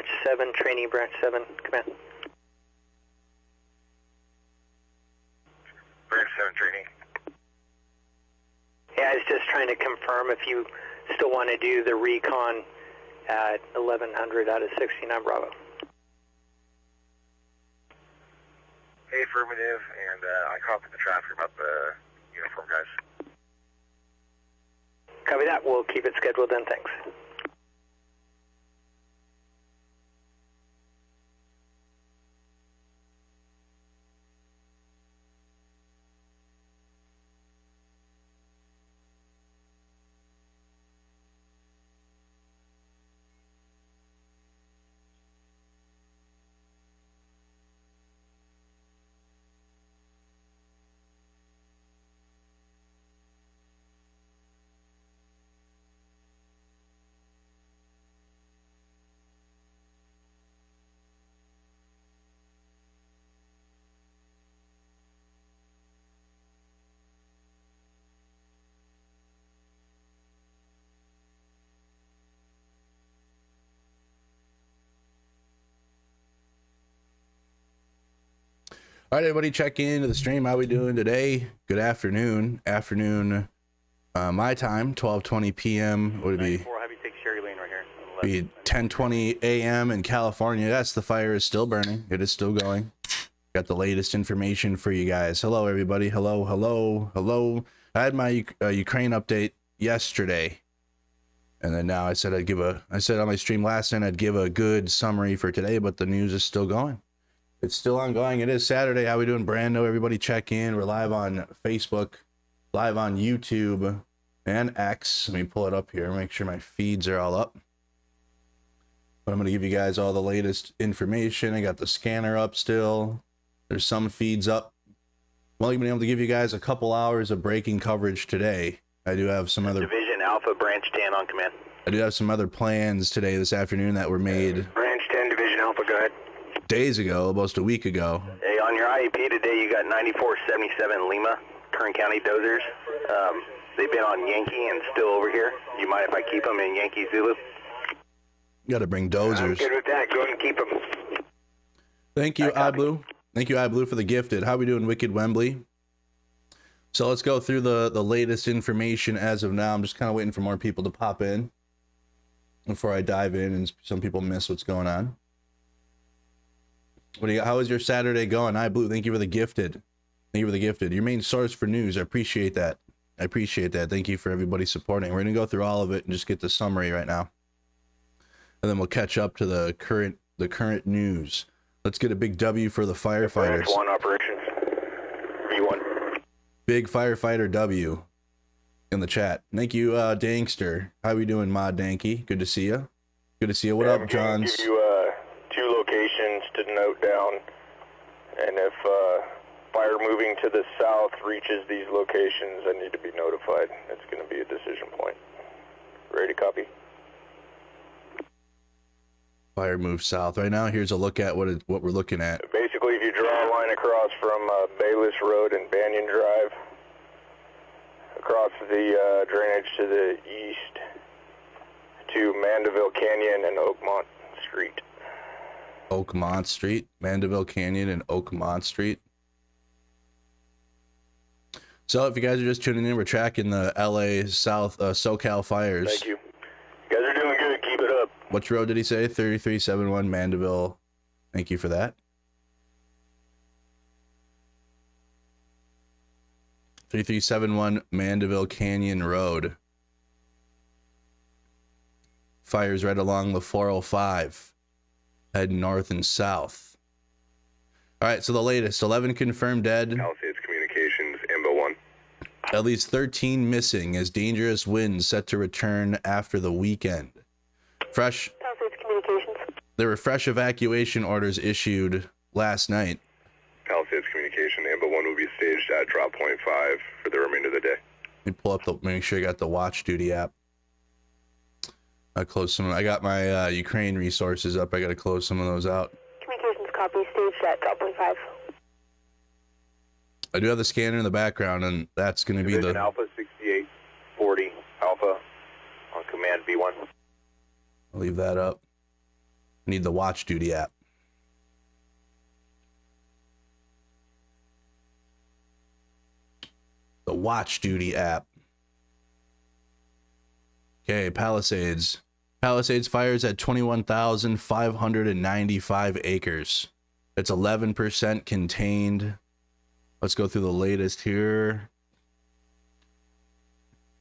Branch 7, training Branch 7, command. Branch 7 training. Yeah, I was just trying to confirm if you still want to do the recon at 1100 out of 69 Bravo. Hey, affirmative, and I caught the traffic about the uniform guys. Copy that. We'll keep it scheduled then. Thanks. All right, everybody, check into the stream. How we doing today? Good afternoon. My time, 12:20 p.m. Would it be? Heavy, take Sherry Lane right here. Be 10:20 a.m. in California. Yes, the fire is still burning. It is still going. Got the latest information for you guys. Hello, everybody. Hello, hello, hello. I had my Ukraine update yesterday, and then now I said I said on my stream last night I'd give a good summary for today, but the news is still going. It's still ongoing. It is Saturday. How we doing, Brando? Everybody check in. We're live on Facebook, live on YouTube, and X. Let me pull it up here, make sure my feeds are all up. But I'm going to give you guys all the latest information. I got the scanner up still. There's some feeds up. I'm only going to be able to give you guys a couple hours of breaking coverage today. I do have some other... Division Alpha, Branch 10 on command. I do have some other plans today, this afternoon, that were made... Branch 10, Division Alpha, go ahead. Days ago, almost a week ago. Hey, on your IEP today, you got 9477 Lima, Kern County dozers. They've been on Yankee and still over here. You mind if I keep them in Yankee Zulu? You got to bring dozers. I'm good with that. Go ahead and keep them. Thank you, iBlue. Thank you, iBlue, for the gifted. How we doing, Wicked Wembley? So let's go through the latest information as of now. I'm just kind of waiting for more people to pop in before I dive in, and some people miss what's going on. What do you got? How is your Saturday going? iBlue, thank you for the gifted. Thank you for the gifted. Your main source for news. I appreciate that. I appreciate that. Thank you for everybody supporting. We're going to go through all of it and just get the summary right now. And then we'll catch up to the current news. Let's get a big W for the firefighters. Branch 1 operations. V1. Big firefighter W in the chat. Thank you, Dankster. How we doing, Mod Danky? Good to see you. Good to see you. What up, Johns? Give you 2 locations to note down, and if fire moving to the south reaches these locations, I need to be notified. It's going to be a decision point. Ready to copy? Fire moves south. Right now, here's a look at what we're looking at. Basically, if you draw a line across from Bayless Road and Banyan Drive, across the drainage to the east to Mandeville Canyon and Oakmont Street. Oakmont Street, Mandeville Canyon, and Oakmont Street. So if you guys are just tuning in, we're tracking the LA South SoCal fires. Thank you. You guys are doing good. Keep it up. Which road did he say? 3371 Mandeville. Thank you for that. 3371 Mandeville Canyon Road. Fires right along the 405. Heading north and south. All right, so the latest, 11 confirmed dead. Palisades Communications, Imbo 1. At least 13 missing as dangerous winds set to return after the weekend. Palisades Communications. There were fresh evacuation orders issued last night. Palisades Communication, Imbo 1 will be staged at drop point 5 for the remainder of the day. Let me pull up make sure you got the Watch Duty app. I closed some. I got my Ukraine resources up. I got to close some of those out. Communications copy, staged at drop point 5. I do have the scanner in the background, and that's going to be the Alpha 6840 Alpha on command B1. I'll leave that up. I need the Watch Duty app. The Watch Duty app. Okay, Palisades. Palisades fires at 21,595 acres. It's 11% contained. Let's go through the latest here.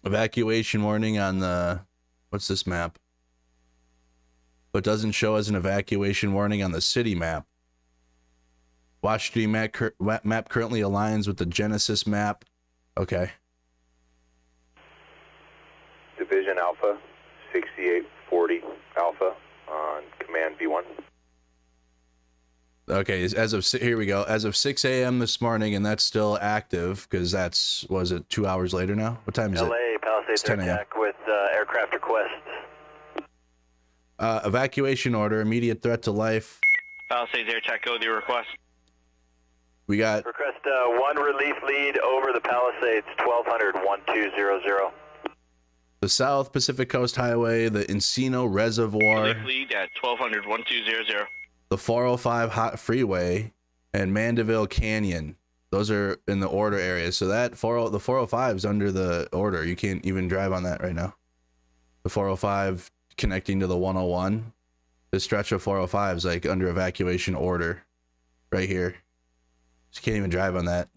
Evacuation warning on the... What's this map? But doesn't show as an evacuation warning on the city map. Watch Duty map currently aligns with the Genesis map. Okay. Division Alpha, 6840 Alpha on Command V1. Okay, as of here we go. As of 6 a.m. this morning, and that's still active because that's, was it 2 hours later now? What time is it? LA, Palisades attack with aircraft requests. Evacuation order, immediate threat to life. Palisades air attack, go with your request. We got Request one relief lead over the Palisades, 1200 1200. the South Pacific Coast Highway, the Encino Reservoir, Relief lead at 1200 1200. the 405 Hot Freeway, and Mandeville Canyon. Those are in the order area. So that the 405 is under the order. You can't even drive on that right now. The 405 connecting to the 101. This stretch of 405 is like under evacuation order right here. So you can't even drive on that.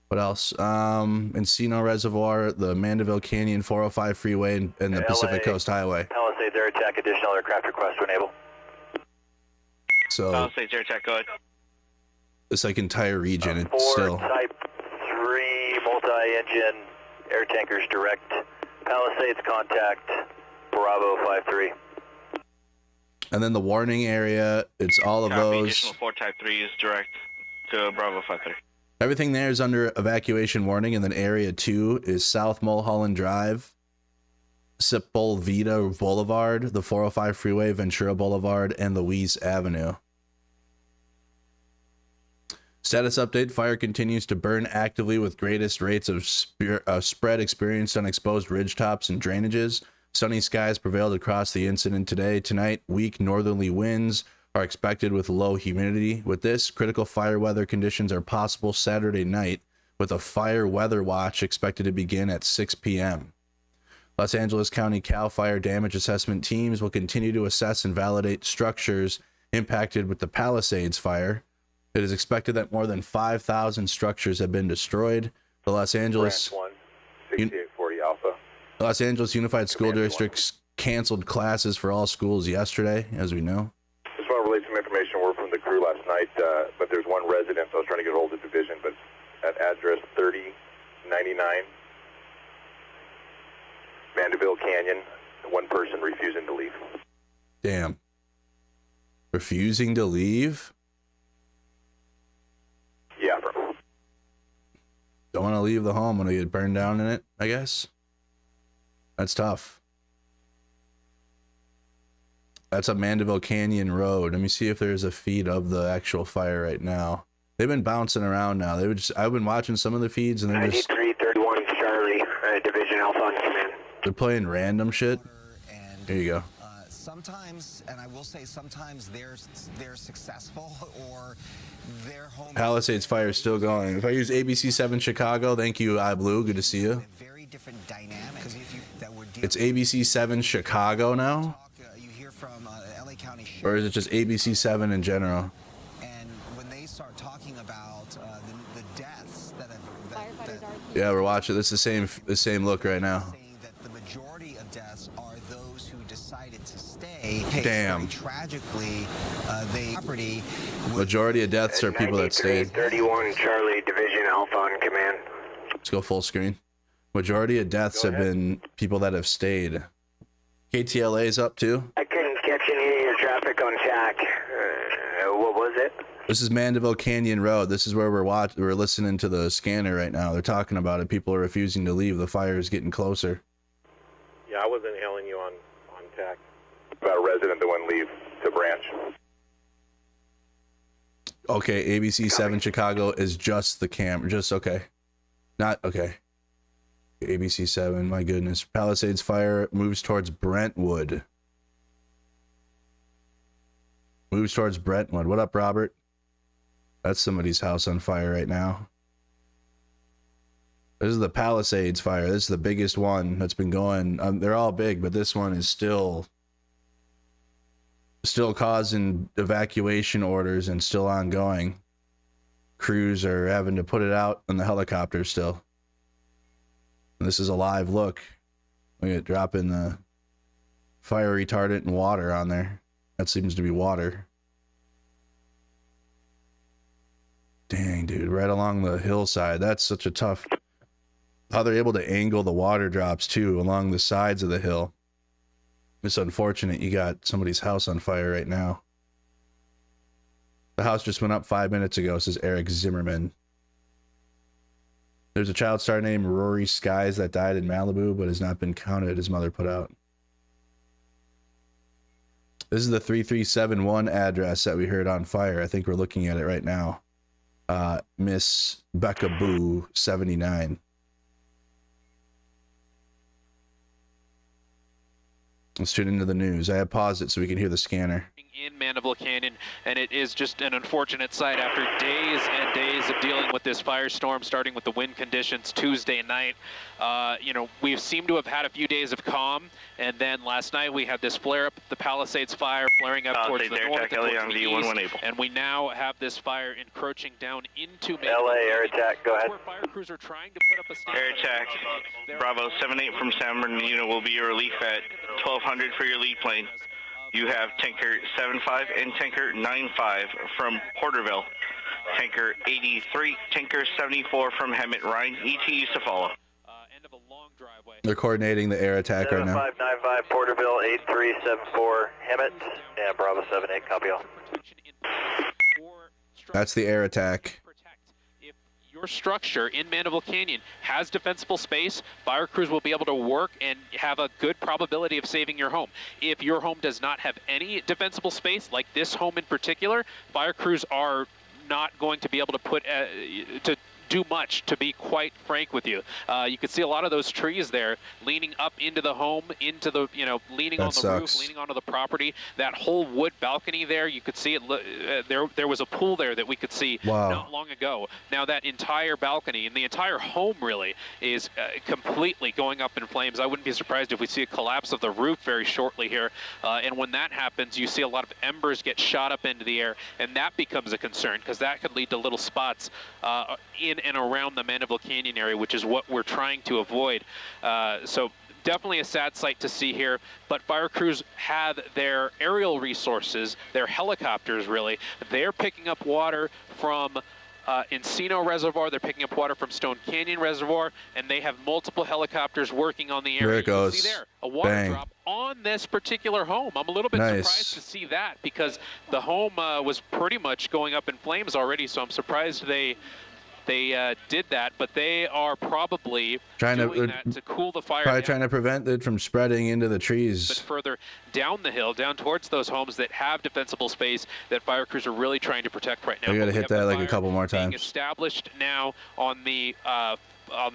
What else? Encino Reservoir, the Mandeville Canyon, 405 Freeway, and the Pacific Coast Highway. Palisades air attack, additional aircraft request to enable. So Palisades air attack, go ahead. this like entire region, it's Four still Type 3 multi-engine air tankers direct. Palisades contact Bravo 53. and then the warning area, it's all of Copy, those. additional 4 Type 3 is direct to Bravo 53. Everything there is under evacuation warning, and then area 2 is South Mulholland Drive, Sepulveda Boulevard, the 405 Freeway, Ventura Boulevard, and Louise Avenue. Status update: fire continues to burn actively with greatest rates of spread experienced on exposed ridgetops and drainages. Sunny skies prevailed across the incident today. Tonight, weak northerly winds are expected with low humidity. With this, critical fire weather conditions are possible Saturday night, with a fire weather watch expected to begin at 6 p.m. Los Angeles County CAL FIRE damage assessment teams will continue to assess and validate structures impacted with the Palisades fire. It is expected that more than 5,000 structures have been destroyed. The Los Angeles 6840 Alpha. Los Angeles Unified School Command Districts canceled classes for all schools yesterday, as we know. Just want to relay some information. We're from the crew last night, but there's one resident, so I was trying to get a hold of the division, but at address 3099 Mandeville Canyon, one person refusing to leave. Damn. Refusing to leave? Yeah, bro. Don't want to leave the home when they get burned down in it, I guess. That's tough. That's a Mandeville Canyon Road. Let me see if there's a feed of the actual fire right now. They've been bouncing around now. I've been watching some of the feeds and they're just 9331 Charlie, Division Alpha on command. they're playing random shit. There you go. Sometimes, and I will say sometimes they're successful or their home. Palisades fire is still going. If I use ABC7 Chicago, thank you, iBlue. Good to see you. Very different dynamics. It's ABC7 Chicago now? You hear from LA County. Or is it just ABC7 in general? And when they start talking about the deaths that have, Yeah, we're watching. This is the same look right now. saying that the majority of deaths are those who decided to stay. Damn. Very tragically, they property. Majority of deaths are people that stayed. 31 Charlie, Division Alpha on command. Let's go full screen. Majority of deaths have been people that have stayed. KTLA's up too. I couldn't catch any of your traffic on TAC. What was it? This is Mandeville Canyon Road. This is where we're listening to the scanner right now. They're talking about it. People are refusing to leave. The fire is getting closer. Yeah, I wasn't hailing you on TAC. About a resident that wouldn't leave to branch. Okay, ABC7 Chicago is just the camera. Just okay. Not okay. ABC7, my goodness. Palisades fire moves towards Brentwood. Moves towards Brentwood. What up, Robert? That's somebody's house on fire right now. This is the Palisades fire. This is the biggest one that's been going. They're all big, but this one is still causing evacuation orders and still ongoing. Crews are having to put it out in the helicopter still. And this is a live look. Look at dropping the fire retardant and water on there. That seems to be water. Dang, dude, right along the hillside. That's such a tough... How they're able to angle the water drops, too, along the sides of the hill. It's unfortunate you got somebody's house on fire right now. The house just went up 5 minutes ago, says Eric Zimmerman. There's a child star named Rory Skies that died in Malibu, but has not been counted, his mother put out. This is the 3371 address that we heard on fire. I think we're looking at it right now. Miss Becca Boo, 79. Let's tune into the news. I have paused it so we can hear the scanner. In Mandeville Canyon, and it is just an unfortunate sight after days and days of dealing with this firestorm, starting with the wind conditions Tuesday night. You know, we seem to have had a few days of calm, and then last night we had this flare-up, the Palisades fire flaring up towards the north and towards the east, and we now have this fire encroaching down into Mandeville. LA, air attack, go ahead. Where fire crews are trying to put up a stand. Air attack, Bravo 78 from San Bernardino will be your relief at 1200 for your lead plane. You have tanker 75 and tanker 95 from Porterville. Tanker 83, tanker 74 from Hemet. Ryan, ETs to follow. End of a long driveway. They're coordinating the air attack right now. 7595 Porterville 8374 Hemet and Bravo 78, copy all. That's the air attack. If your structure in Mandeville Canyon has defensible space, fire crews will be able to work and have a good probability of saving your home. If your home does not have any defensible space, like this home in particular, fire crews are not going to be able to put to do much, to be quite frank with you. You can see a lot of those trees there leaning up into the home, into the, you know, leaning on the roof, leaning onto the property. That whole wood balcony there, you could see it. There was a pool there that we could see not long ago. Now that entire balcony and the entire home really is completely going up in flames. I wouldn't be surprised if we see a collapse of the roof very shortly here. And when that happens, you see a lot of embers get shot up into the air, and that becomes a concern because that could lead to little spots in and around the Mandeville Canyon area, which is what we're trying to avoid. So definitely a sad sight to see here, but fire crews have their aerial resources, their helicopters really. They're picking up water from Encino Reservoir, they're picking up water from Stone Canyon Reservoir, and they have multiple helicopters working on the area. There it goes. You see there, a water drop on this particular home. I'm a little bit surprised to see that because the home was pretty much going up in flames already, so I'm surprised they did that, but they are probably doing that to cool the fire. Probably trying to prevent it from spreading into the trees. But further down the hill, down towards those homes that have defensible space that fire crews are really trying to protect right now. We got to hit that like a couple more times. Established now on the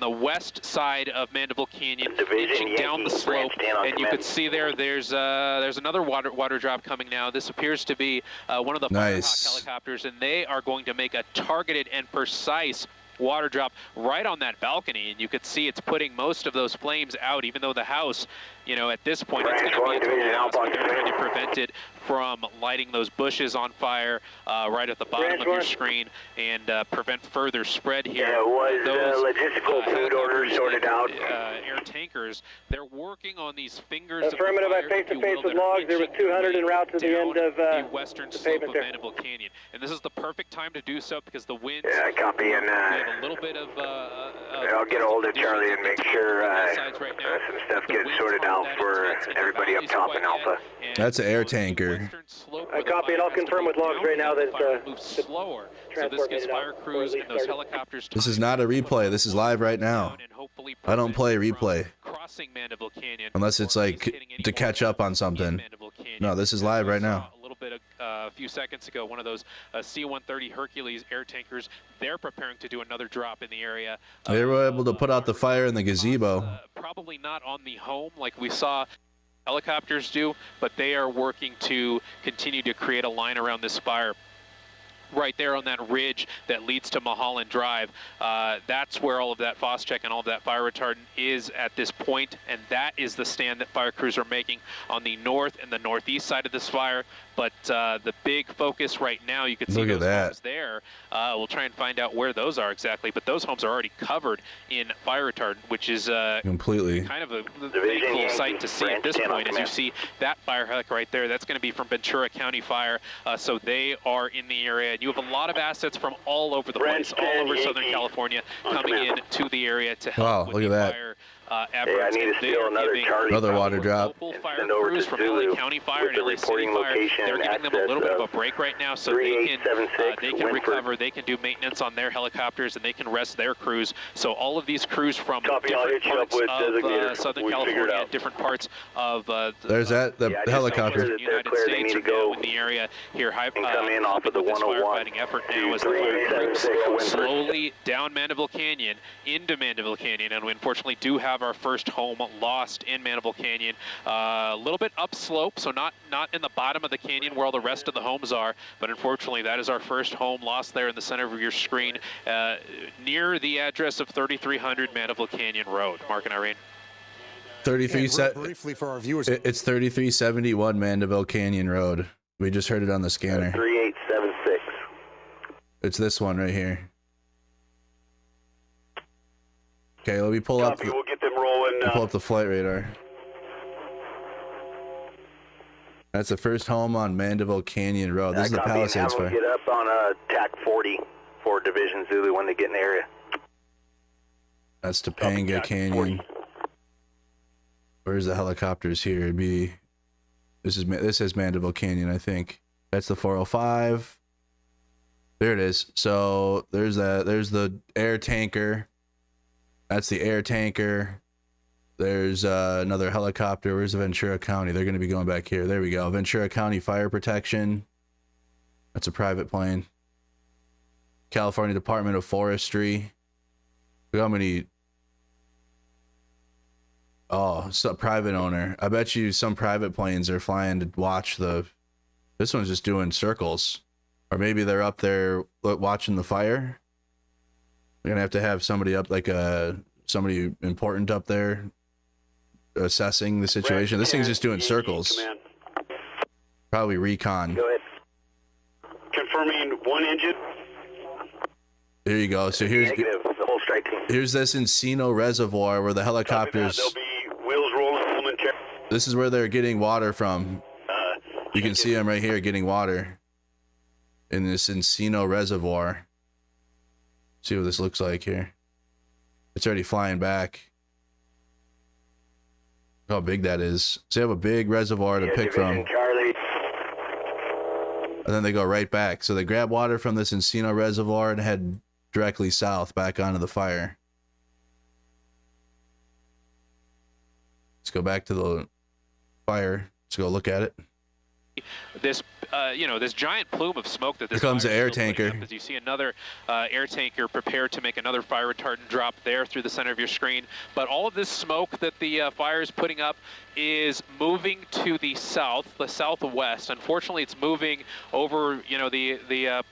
west side of Mandeville Canyon, inching down the slope, and you could see there's another water drop coming now. This appears to be one of the Firehawk helicopters, and they are going to make a targeted and precise water drop right on that balcony, and you could see it's putting most of those flames out, even though the house, you know, at this point, it's going to be a total loss, but they're trying to prevent it from lighting those bushes on fire right at the bottom of your screen and prevent further spread here. Yeah, was those logistical food orders sorted out? Air tankers, they're working on these fingers Affirmative, of the fire, I face-to-face with logs. There was 200 en route to the end of the western slope of Mandeville Canyon. And this is the perfect time to do so because the wind... Yeah, copy, and we have a little bit of... I'll get a hold of Charlie and make sure some stuff gets sorted out for everybody up top in Alpha. That's an air tanker. I copy it. I'll confirm with logs right now that moves slower. So this gives fire crews and those helicopters. This is not a replay. This is live right now. I don't play replay unless it's like to catch up on something. No, this is live right now. A little bit a few seconds ago, one of those C-130 Hercules air tankers. They're preparing to do another drop in the area. They were able to put out the fire in the gazebo. Probably not on the home like we saw. helicopters do, but they are working to continue to create a line around this fire. Right there on that ridge that leads to Mulholland Drive, that's where all of that Phos-Chek and all of that fire retardant is at this point, and that is the stand that fire crews are making on the north and the northeast side of this fire. But the big focus right now, you can see those homes there. We'll try and find out where those are exactly, but those homes are already covered in fire retardant, which is completely kind of a cool sight to see at this point. As you see that fire helic right there, that's going to be from Ventura County Fire, so they are in the area. And you have a lot of assets from all over the place, all over Southern California, coming in to the area to help with the fire. Efforts. I need to steal another water drop. Local fire crews from LA County Fire and LA City Fire, they're giving them a little bit of a break right now, so they can recover, they can do maintenance on their helicopters, and they can rest their crews. So all of these crews from different parts of Southern California, and different parts of there's the helicopter. The United States are now in the area here. Come in off of the 101. Firefighting effort now as the fire crews slowly down Mandeville Canyon into Mandeville Canyon, and we unfortunately do have our first home lost in Mandeville Canyon. A little bit upslope, so not in the bottom of the canyon where all the rest of the homes are, but unfortunately that is our first home lost there in the center of your screen, near the address of 3300 Mandeville Canyon Road. Mark and Irene. Briefly for our viewers. It's 3371 Mandeville Canyon Road. We just heard it on the scanner. 3876. It's this one right here. Okay, let me pull up. We'll get them rolling. Pull up the flight radar. That's the first home on Mandeville Canyon Road. This is the Palisades fire. Get up on TAC 40 for Division Zulu when they get in the area. That's Topanga Canyon. Where's the helicopters here? It'd be this is Mandeville Canyon, I think. That's the 405. There it is. So there's the air tanker. That's the air tanker. There's another helicopter. Where's the Ventura County? They're going to be going back here. There we go. Ventura County Fire Protection. That's a private plane. California Department of Forestry. Look how many. Oh, it's a private owner. I bet you some private planes are flying to watch the. This one's just doing circles. Or maybe they're up there watching the fire. We're going to have somebody up, like somebody important up there assessing the situation. This thing's just doing circles. Command. Probably recon. Go ahead. Confirming one engine. There you go. So here's Negative, the whole strike team. Here's this Encino Reservoir where the helicopters. There'll be wheels rolling momentarily. This is where they're getting water from. You can see them right here getting water in this Encino Reservoir. See what this looks like here. It's already flying back. Look how big that is. So they have a big reservoir to pick from. Charlie. And then they go right back. So they grab water from this Encino Reservoir and head directly south back onto the fire. Let's go back to the fire. Let's go look at it. This, this giant plume of smoke that this Here comes the air tanker. As you see another air tanker prepared to make another fire retardant drop there through the center of your screen. But all of this smoke that the fire is putting up is moving to the south, the southwest. Unfortunately, it's moving over, the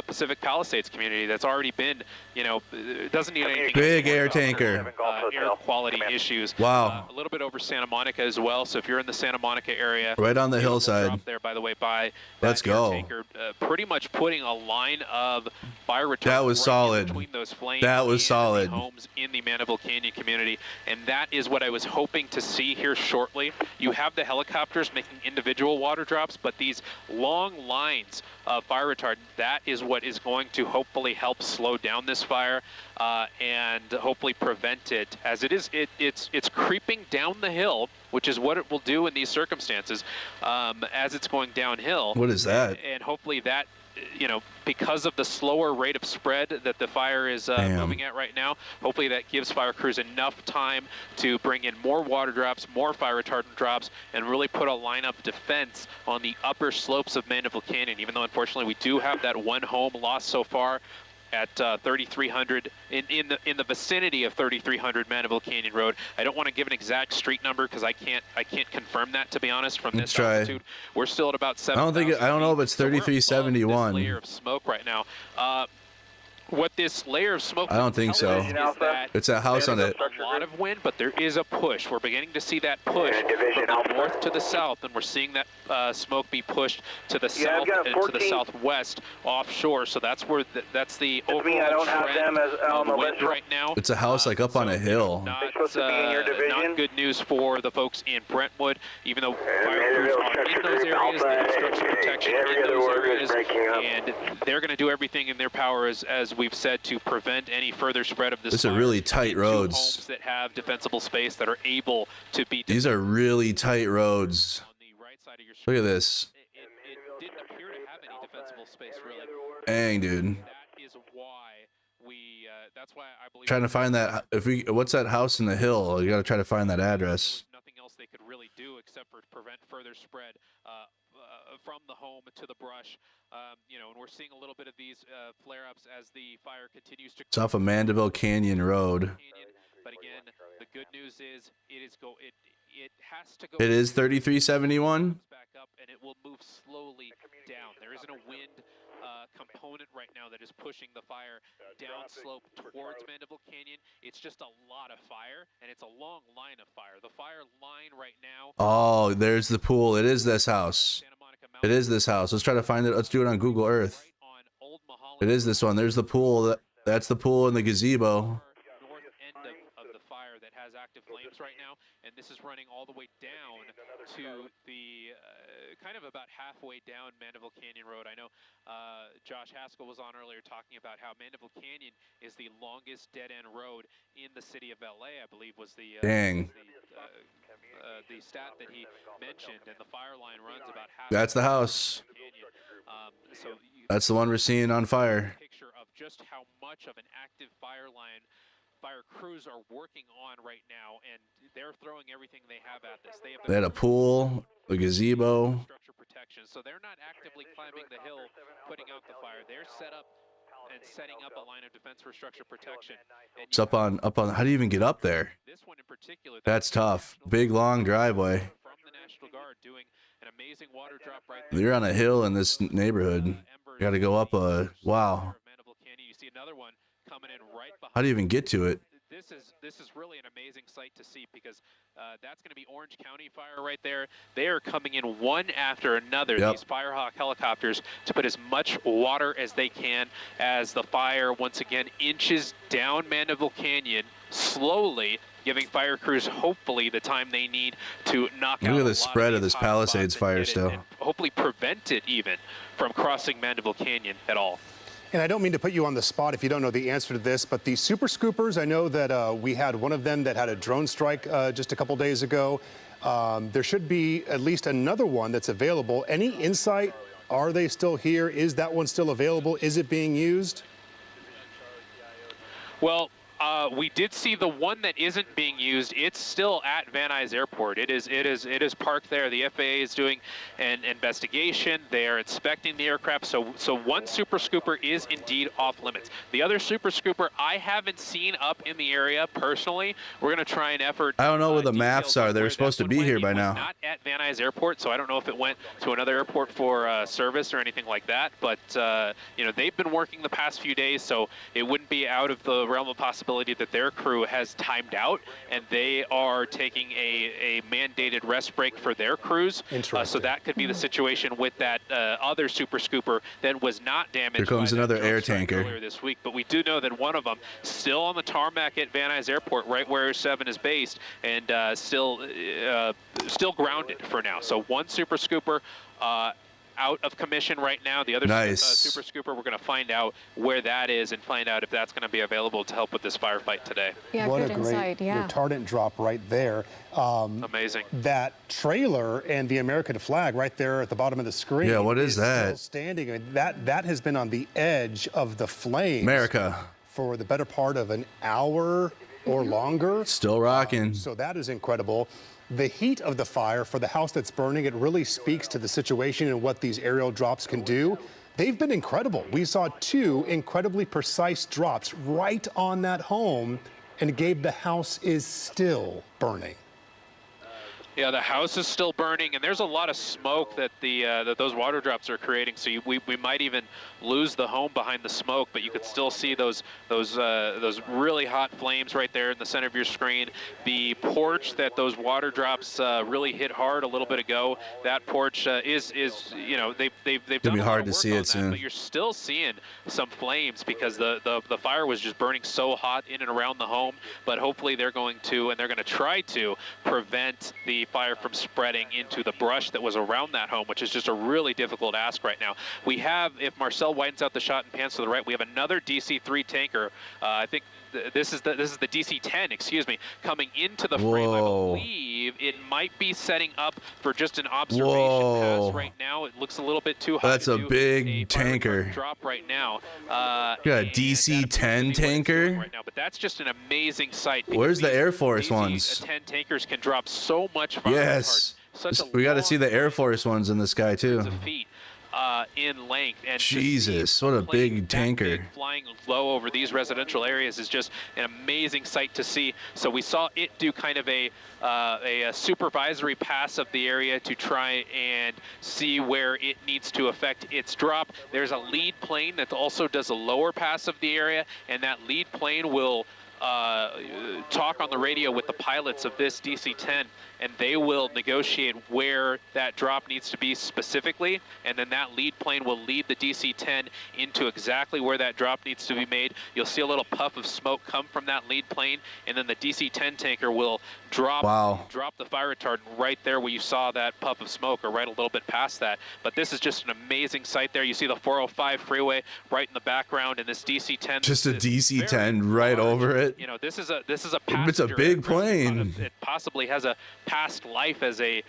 Pacific Palisades community that's already been, it doesn't need anything. Big air tanker. Air quality issues. Wow. A little bit over Santa Monica as well. So if you're in the Santa Monica area, right on the hillside. Drop there, by the way, by let's go. Tanker, pretty much putting a line of fire retardant. That was solid. Between those flames. That was solid. The homes in the Mandeville Canyon community, and that is what I was hoping to see here shortly. You have the helicopters making individual water drops, but these long lines of fire retardant, that is what is going to hopefully help slow down this fire and hopefully prevent it, as it's creeping down the hill, which is what it will do in these circumstances as it's going downhill. What is that? And hopefully that, because of the slower rate of spread that the fire is moving at right now, hopefully that gives fire crews enough time to bring in more water drops, more fire retardant drops, and really put a line of defense on the upper slopes of Mandeville Canyon. Even though, unfortunately, we do have that one home lost so far, at 3300 in the vicinity of 3300 Mandeville Canyon Road. I don't want to give an exact street number because I can't confirm that, to be honest, from this altitude. We're still at about 7,000. I don't know if it's 3371. Layer of smoke right now. What this layer of smoke, I don't think so. It's a house on it. A lot of wind, but there is a push. We're beginning to see that push from the north to the south, and we're seeing that smoke be pushed to the south and to the southwest offshore. So that's where that's the overall trend of wind right now. It's a house like up on a hill. Not good news for the folks in Brentwood, even though fire crews are in those areas, they have structure protection in those areas, and they're going to do everything in their power, as we've said, to prevent any further spread of this. These are really tight roads. Homes that have defensible space that are able to be. These are really tight roads. On the right side of your Look at this. It didn't appear to have any defensible space, really. Dang, dude. That is why we. That's why I believe. Trying to find that. What's that house in the hill? You got to try to find that address. Nothing else they could really do except for prevent further spread from the home to the brush. You know, and we're seeing a little bit of these flare-ups as the fire continues to. It's off of Mandeville Canyon Road. But again, the good news is it has to go. It is 3371. Back up, and it will move slowly down. There isn't a wind component right now that is pushing the fire down slope towards Mandeville Canyon. It's just a lot of fire, and it's a long line of fire. The fire line right now. Oh, there's the pool. It is this house. It is this house. Let's try to find it. Let's do it on Google Earth. It is this one. There's the pool. That's the pool in the gazebo. North end of the fire that has active flames right now, and this is running all the way down to the kind of about halfway down Mandeville Canyon Road. I know Josh Haskell was on earlier talking about how Mandeville Canyon is the longest dead-end road in the city of LA, I believe was the the stat that he mentioned, and the fire line runs about half. That's the house. That's the one we're seeing on fire. Picture of just how much of an active fire line fire crews are working on right now, and they're throwing everything they have at this. They had a pool, a gazebo. Structure protection, so they're not actively climbing the hill, putting out the fire. They're set up and setting up a line of defense for structure protection. And it's up on. How do you even get up there? This one in particular. That's tough. Big long driveway. From the National Guard doing an amazing water drop right there. You're on a hill in this neighborhood. You got to go up a. Wow. You see another one coming in right behind. How do you even get to it? This is really an amazing sight to see, because that's going to be Orange County Fire right there. They are coming in one after another, these Firehawk helicopters, to put as much water as they can as the fire once again inches down Mandeville Canyon slowly, giving fire crews hopefully the time they need to knock out. Look at the spread of this Palisades fire still. And hopefully prevent it even from crossing Mandeville Canyon at all. And I don't mean to put you on the spot if you don't know the answer to this, but the Super Scoopers, I know that we had one of them that had a drone strike just a couple days ago. There should be at least another one that's available. Any insight? Are they still here? Is that one still available? Is it being used? Well, we did see the one that isn't being used. It's still at Van Nuys Airport. It is parked there. The FAA is doing an investigation. They are inspecting the aircraft. So one Super Scooper is indeed off limits. The other Super Scooper I haven't seen up in the area personally. We're going to try an effort. I don't know where the maps are. They're supposed to be here by now. Not at Van Nuys Airport, so I don't know if it went to another airport for service or anything like that. But you know, they've been working the past few days, so it wouldn't be out of the realm of possibility that their crew has timed out, and they are taking a mandated rest break for their crews. So that could be the situation with that other Super Scooper that was not damaged. Here comes another air tanker earlier this week. But we do know that one of them still on the tarmac at Van Nuys Airport, right where Air 7 is based, and still grounded for now. So one Super Scooper out of commission right now. The other Super Scooper, we're going to find out where that is and find out if that's going to be available to help with this firefight today. Yeah, what a great retardant drop right there. Amazing. That trailer and the American flag right there at the bottom of the screen. Yeah, what is that? Still standing. I mean, that has been on the edge of the flames. America. For the better part of an hour or longer. Still rocking. So that is incredible. The heat of the fire for the house that's burning, it really speaks to the situation and what these aerial drops can do. they've been incredible. We saw 2 incredibly precise drops right on that home, and Gabe, the house is still burning. Yeah, the house is still burning, and there's a lot of smoke that that those water drops are creating. So we might even lose the home behind the smoke, but you could still see those really hot flames right there in the center of your screen. The porch that those water drops really hit hard a little bit ago. That porch is you know they've done be a hard lot to of work see on it that, soon. but you're still seeing some flames because the fire was just burning so hot in and around the home. But hopefully they're going to try to prevent the fire from spreading into the brush that was around that home, which is just a really difficult ask right now. We have, if Marcel widens out the shot and pans to the right, we have another DC-3 tanker. I think this is the DC-10, excuse me, coming into the frame. I believe it might be setting up for just an observation pass right now. It looks a little bit too high. That's a big tanker. Drop right now. Yeah, DC-10 tanker. Right now, but that's just an amazing sight. Where's the Air Force ones? DC-10 tankers can drop so much fire. Yes. We got to see the Air Force ones in the sky too. In length, and Jesus, what a big tanker. Flying low over these residential areas is just an amazing sight to see. So we saw it do kind of a supervisory pass of the area to try and see where it needs to affect its drop. There's a lead plane that also does a lower pass of the area, and that lead plane will talk on the radio with the pilots of this DC-10, and they will negotiate where that drop needs to be specifically, and then that lead plane will lead the DC-10 into exactly where that drop needs to be made. You'll see a little puff of smoke come from that lead plane, and then the DC-10 tanker will drop the fire retardant right there where you saw that puff of smoke, or right a little bit past that. But this is just an amazing sight there. You see the 405 freeway right in the background, and this DC-10. Just a DC-10 right over it. You know, this is a It's a big plane. It possibly has a past life as a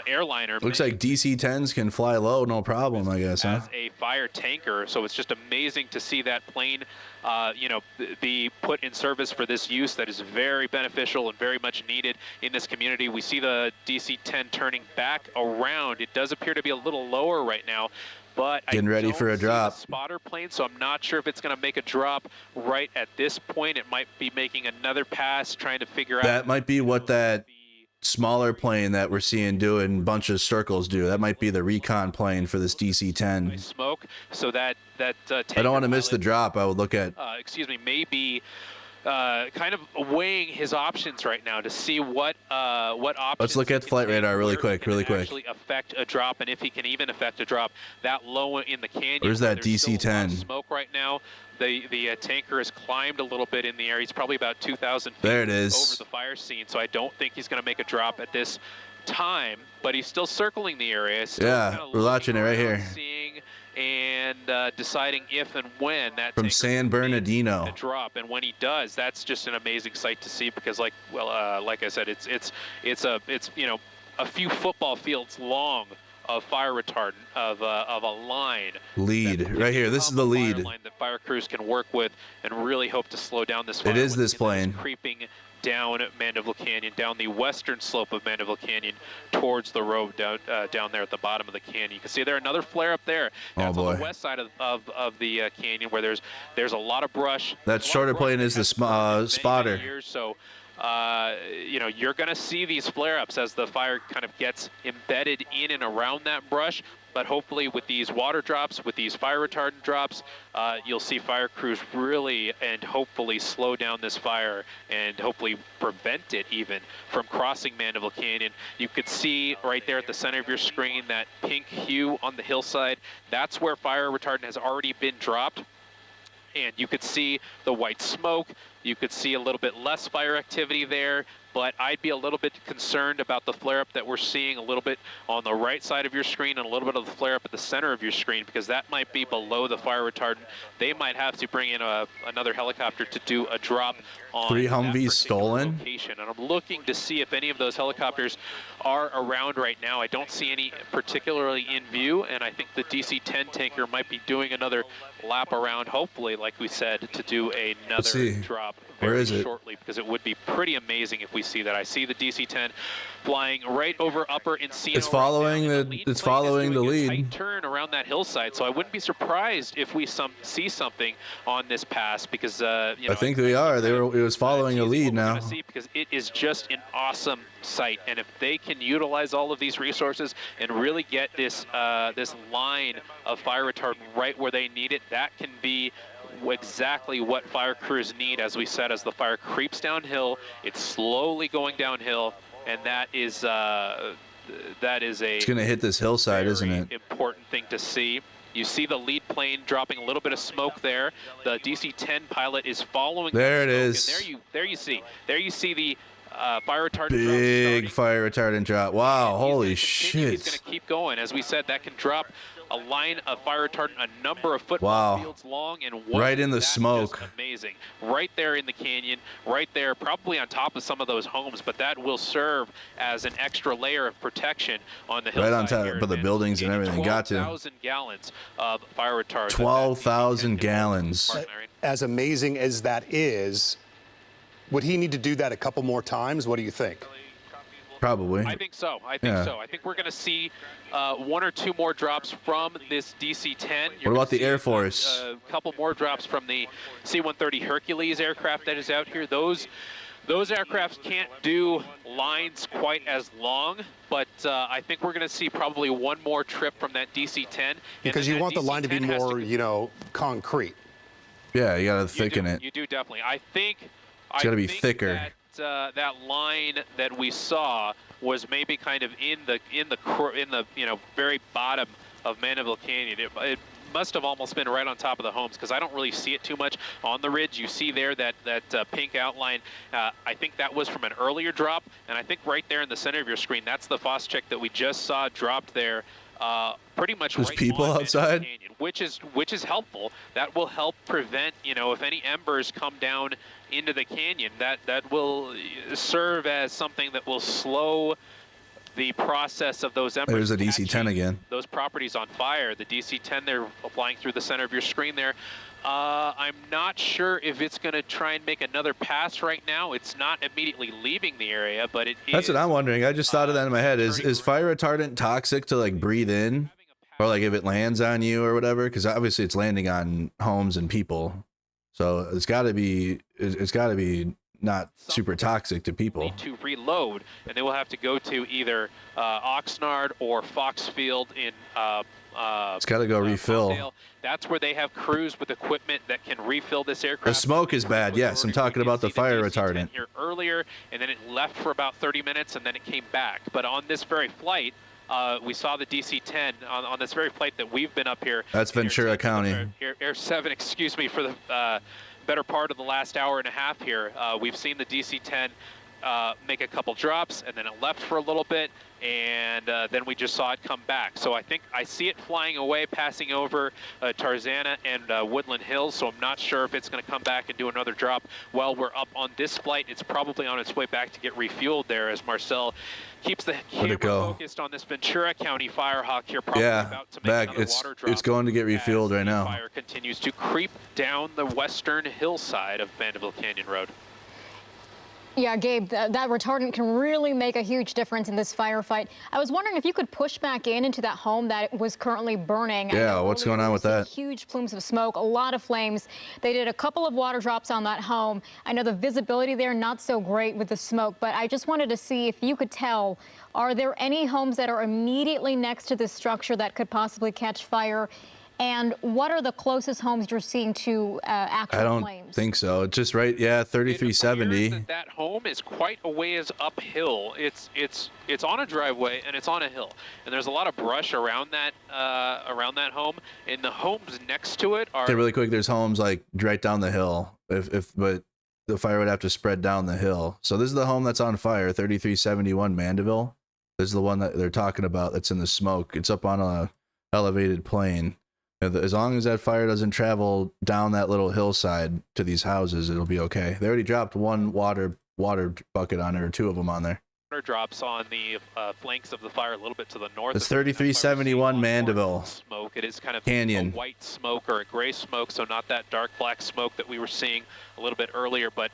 airliner. Looks like DC-10s can fly low, no problem, I guess, huh? As a fire tanker, so it's just amazing to see that plane, you know, be put in service for this use that is very beneficial and very much needed in this community. We see the DC-10 turning back around. It does appear to be a little lower right now, but getting ready for a drop. Spotter plane, so I'm not sure if it's going to make a drop right at this point. It might be making another pass, trying to figure out. That might be what that smaller plane that we're seeing doing a bunch of circles do. That might be the recon plane for this DC-10. Smoke, so that I don't want to miss the drop. I would look at. Excuse me, maybe. Kind of weighing his options right now to see what options. Let's look at flight radar really quick. Actually affect a drop, and if he can even affect a drop that low in the canyon. Where's that DC-10? Smoke right now. The tanker has climbed a little bit in the air. He's probably about 2,000 feet there it is. over the fire scene. So I don't think he's going to make a drop at this time, but he's still circling the area. Yeah, we're watching it right here. Seeing and deciding if and when that from San Bernardino drop, and when he does, that's just an amazing sight to see, because like I said, it's you know, a few football fields long of fire retardant of a line lead right here. This is the lead line that fire crews can work with and really hope to slow down this fire. It is this plane creeping down Mandeville Canyon, down the western slope of Mandeville Canyon, towards the road down there at the bottom of the canyon. You can see there another flare up there. That's on the west side of the canyon, where there's a lot of brush. That shorter plane is the spotter. So you know, you're going to see these flare-ups as the fire kind of gets embedded in and around that brush. But hopefully with these water drops, with these fire retardant drops, you'll see fire crews really and hopefully slow down this fire and hopefully prevent it even from crossing Mandeville Canyon. You could see right there at the center of your screen that pink hue on the hillside. That's where fire retardant has already been dropped. And you could see the white smoke. You could see a little bit less fire activity there, but I'd be a little bit concerned about the flare-up that we're seeing a little bit on the right side of your screen and a little bit of the flare-up at the center of your screen, because that might be below the fire retardant. They might have to bring in another helicopter to do a drop on 3 Humvees stolen. Location. And I'm looking to see if any of those helicopters are around right now. I don't see any particularly in view, and I think the DC-10 tanker might be doing another lap around, hopefully, like we said, to do another drop Where is it? Shortly, because it would be pretty amazing if we see that. I see the DC-10 flying right over Upper Encino. It's following the lead. Tight turn around that hillside, so I wouldn't be surprised if we see something on this pass, because you know, I think they are. It was following a lead now. Because it is just an awesome site, and if they can utilize all of these resources and really get this this line of fire retardant right where they need it, that can be exactly what fire crews need. As we said, as the fire creeps downhill, it's slowly going downhill, and that is a it's gonna hit this hillside, isn't it? Important thing to see. You see the lead plane dropping a little bit of smoke there. The DC-10 pilot is following. There it is. And there you see the fire retardant big fire retardant drop. Wow, holy shit. He's going to keep going. As we said, that can drop a line of fire retardant a number of football fields long, and right in the smoke. Amazing. Right there in the canyon, right there, probably on top of some of those homes, but that will serve as an extra layer of protection on the hillside. Right on top of the buildings and everything. Got to. 12,000 gallons of fire retardant. 12,000 gallons. As amazing as that is, would he need to do that a couple more times? What do you think? Probably. I think so. I think we're going to see one or two more drops from this DC-10. What about the Air Force? A couple more drops from the C-130 Hercules aircraft that is out here. Those aircraft can't do lines quite as long, but I think we're going to see probably one more trip from that DC-10. Because you want the line to be more, you know, concrete. Yeah, you got to thicken it. You do definitely. I think it's got to be thicker. That line that we saw was maybe kind of in the you know, very bottom of Mandeville Canyon. It must have almost been right on top of the homes, because I don't really see it too much on the ridge. You see there that pink outline. I think that was from an earlier drop, and I think right there in the center of your screen, that's the Phos-Chek that we just saw dropped there. Pretty much there's right people outside, Canyon, which is helpful. That will help prevent, you know, if any embers come down into the canyon, that will serve as something that will slow the process of those embers. There's a DC-10 again. Those properties on fire. The DC-10 they're flying through the center of your screen there. I'm not sure if it's going to try and make another pass right now. It's not immediately leaving the area, but it That's is, what I'm wondering. I just thought of that in my head. Is fire retardant toxic to like breathe in, or like if it lands on you or whatever? Because obviously it's landing on homes and people, so it's got to be not super toxic to people. Need to reload, and they will have to go to either Oxnard or Foxfield in. It's got to go refill. Palmdale. That's where they have crews with equipment that can refill this aircraft. The smoke is bad. Yes, I'm talking about the fire retardant. Here earlier, and then it left for about 30 minutes, and then it came back. But on this very flight, we saw the DC-10 on this very flight that we've been up here. That's Ventura County. Air 7, excuse me, for the better part of the last hour and a half here. We've seen the DC-10 make a couple drops, and then it left for a little bit, and then we just saw it come back. So I think I see it flying away, passing over Tarzana and Woodland Hills, so I'm not sure if it's going to come back and do another drop while we're up on this flight. It's probably on its way back to get refueled there, as Marcel keeps the camera focused on this Ventura County Firehawk here, probably about to make another water drop. It's going to get refueled right now. Fire continues to creep down the western hillside of Mandeville Canyon Road. Yeah, Gabe, that retardant can really make a huge difference in this firefight. I was wondering if you could push back into that home that was currently burning. Yeah, what's going on with that? Huge plumes of smoke, a lot of flames. They did a couple of water drops on that home. I know the visibility there, not so great with the smoke, but I just wanted to see if you could tell, are there any homes that are immediately next to this structure that could possibly catch fire? And what are the closest homes you're seeing to actual flames? I don't think so. It's just right, yeah, 3370. That home is quite a ways uphill. It's on a driveway and it's on a hill, and there's a lot of brush around that home. And the homes next to it are. Okay, really quick. There's homes like right down the hill. But the fire would have to spread down the hill. So this is the home that's on fire, 3371 Mandeville. This is the one that they're talking about that's in the smoke. It's up on a elevated plane. As long as that fire doesn't travel down that little hillside to these houses, it'll be okay. They already dropped one water bucket on there, or two of them on there. water drops on the flanks of the fire a little bit to the north. It's 3371 Mandeville. Smoke. It is kind of Canyon. a white smoke or a gray smoke, so not that dark black smoke that we were seeing a little bit earlier. But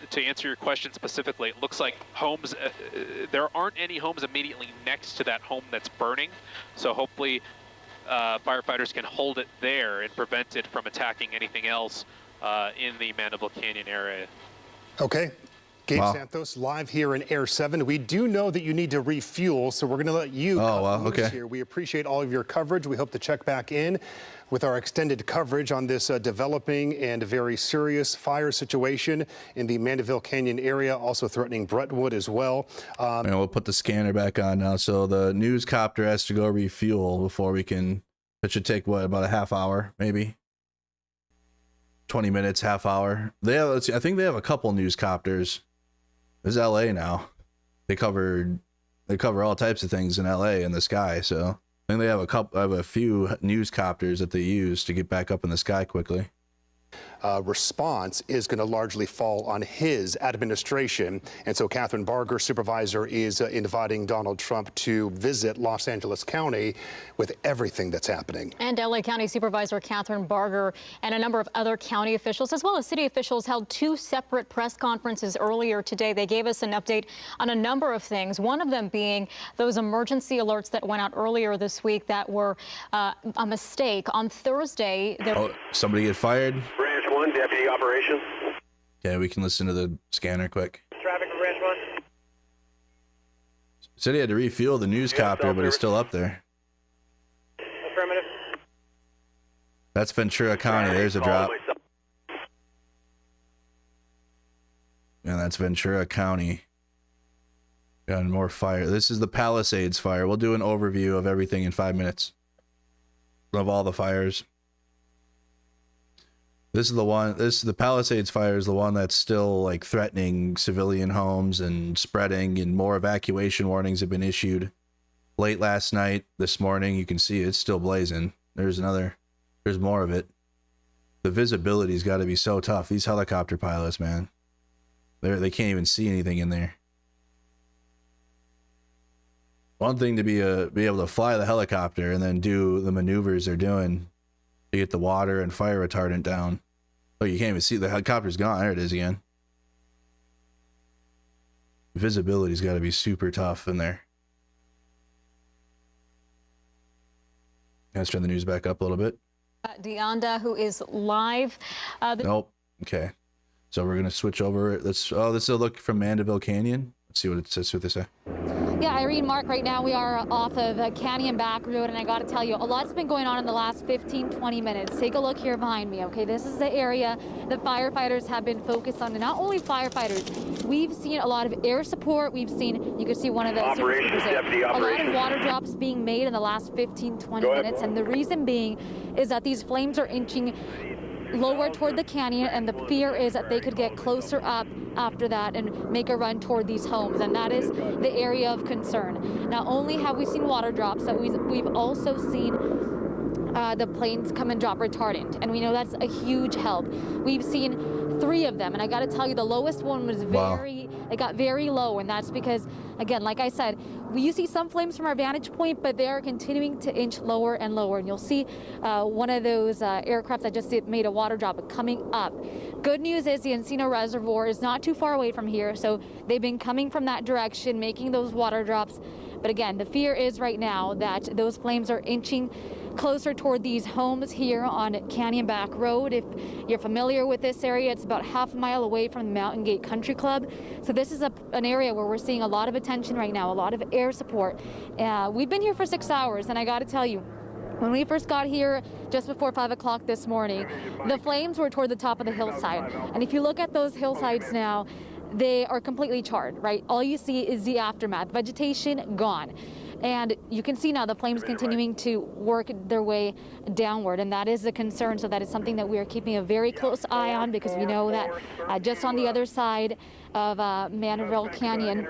to answer your question specifically, it looks like homes, there aren't any homes immediately next to that home that's burning. So hopefully firefighters can hold it there and prevent it from attacking anything else in the Mandeville Canyon area. Okay. Gabe Santos, live here in Air 7. We do know that you need to refuel, so we're going to let you here. We appreciate all of your coverage. We hope to check back in with our extended coverage on this developing and very serious fire situation in the Mandeville Canyon area, also threatening Brentwood as well. And we'll put the scanner back on now. So the news copter has to go refuel before we can. It should take, what, about a half hour, maybe? 20 minutes, half hour. They have, let's see, I think they have a couple news copters. This is LA now. They cover all types of things in LA in the sky. So I think they have a few news copters that they use to get back up in the sky quickly. Response is going to largely fall on his administration. And so Catherine Barger, supervisor, is inviting Donald Trump to visit Los Angeles County with everything that's happening. And LA County Supervisor Catherine Barger and a number of other county officials, as well as city officials, held two separate press conferences earlier today. They gave us an update on a number of things, one of them being those emergency alerts that went out earlier this week that were a mistake. On Thursday, somebody get fired? Branch 1, Deputy Operations. Yeah, we can listen to the scanner quick. Traffic from Branch 1. Said he had to refuel the news copter, but he's still up there. Affirmative. That's Ventura County. There's a drop. And that's Ventura County. Got more fire. This is the Palisades fire. We'll do an overview of everything in 5 minutes. Of all the fires. This is the one, the Palisades fire is the one that's still like threatening civilian homes and spreading, and more evacuation warnings have been issued. Late last night, this morning, you can see it's still blazing. There's more of it. The visibility's got to be so tough. These helicopter pilots, man. They can't even see anything in there. One thing to be able to fly the helicopter and then do the maneuvers they're doing to get the water and fire retardant down. Oh, you can't even see. The helicopter's gone. There it is again. Visibility's got to be super tough in there. Let's turn the news back up a little bit. Deonda, who is live. Nope. Okay. So we're going to switch over. This is a look from Mandeville Canyon. Let's see what it says, what they say. Yeah, Irene, Mark, right now we are off of Canyon Back Road, and I got to tell you, a lot's been going on in the last 15, 20 minutes. Take a look here behind me, okay? This is the area that firefighters have been focused on, and not only firefighters. We've seen a lot of air support. We've seen, you can see one of the Operations, Deputy a lot Operations. of water drops being made in the last 15, 20 minutes, and the reason being is that these flames are inching lower toward the canyon, and the fear is that they could get closer up after that and make a run toward these homes, and that is the area of concern. Not only have we seen water drops, but we've also seen the planes come and drop retardant, and we know that's a huge help. We've seen 3 of them, and I got to tell you, the lowest one was it got very low, and that's because, again, like I said, you see some flames from our vantage point, but they are continuing to inch lower and lower, and you'll see one of those aircraft that just made a water drop coming up. Good news is the Encino Reservoir is not too far away from here, so they've been coming from that direction, making those water drops. But again, the fear is right now that those flames are inching closer toward these homes here on Canyon Back Road. If you're familiar with this area, it's about half a mile away from the Mountain Gate Country Club. So this is an area where we're seeing a lot of attention right now, a lot of air support. We've been here for 6 hours, and I got to tell you, when we first got here just before 5 o'clock this morning, the flames were toward the top of the hillside. And if you look at those hillsides now, they are completely charred, right? All you see is the aftermath. Vegetation gone. And you can see now the flames continuing to work their way downward, and that is a concern. So that is something that we are keeping a very close eye on, because we know that just on the other side of Mandeville Canyon,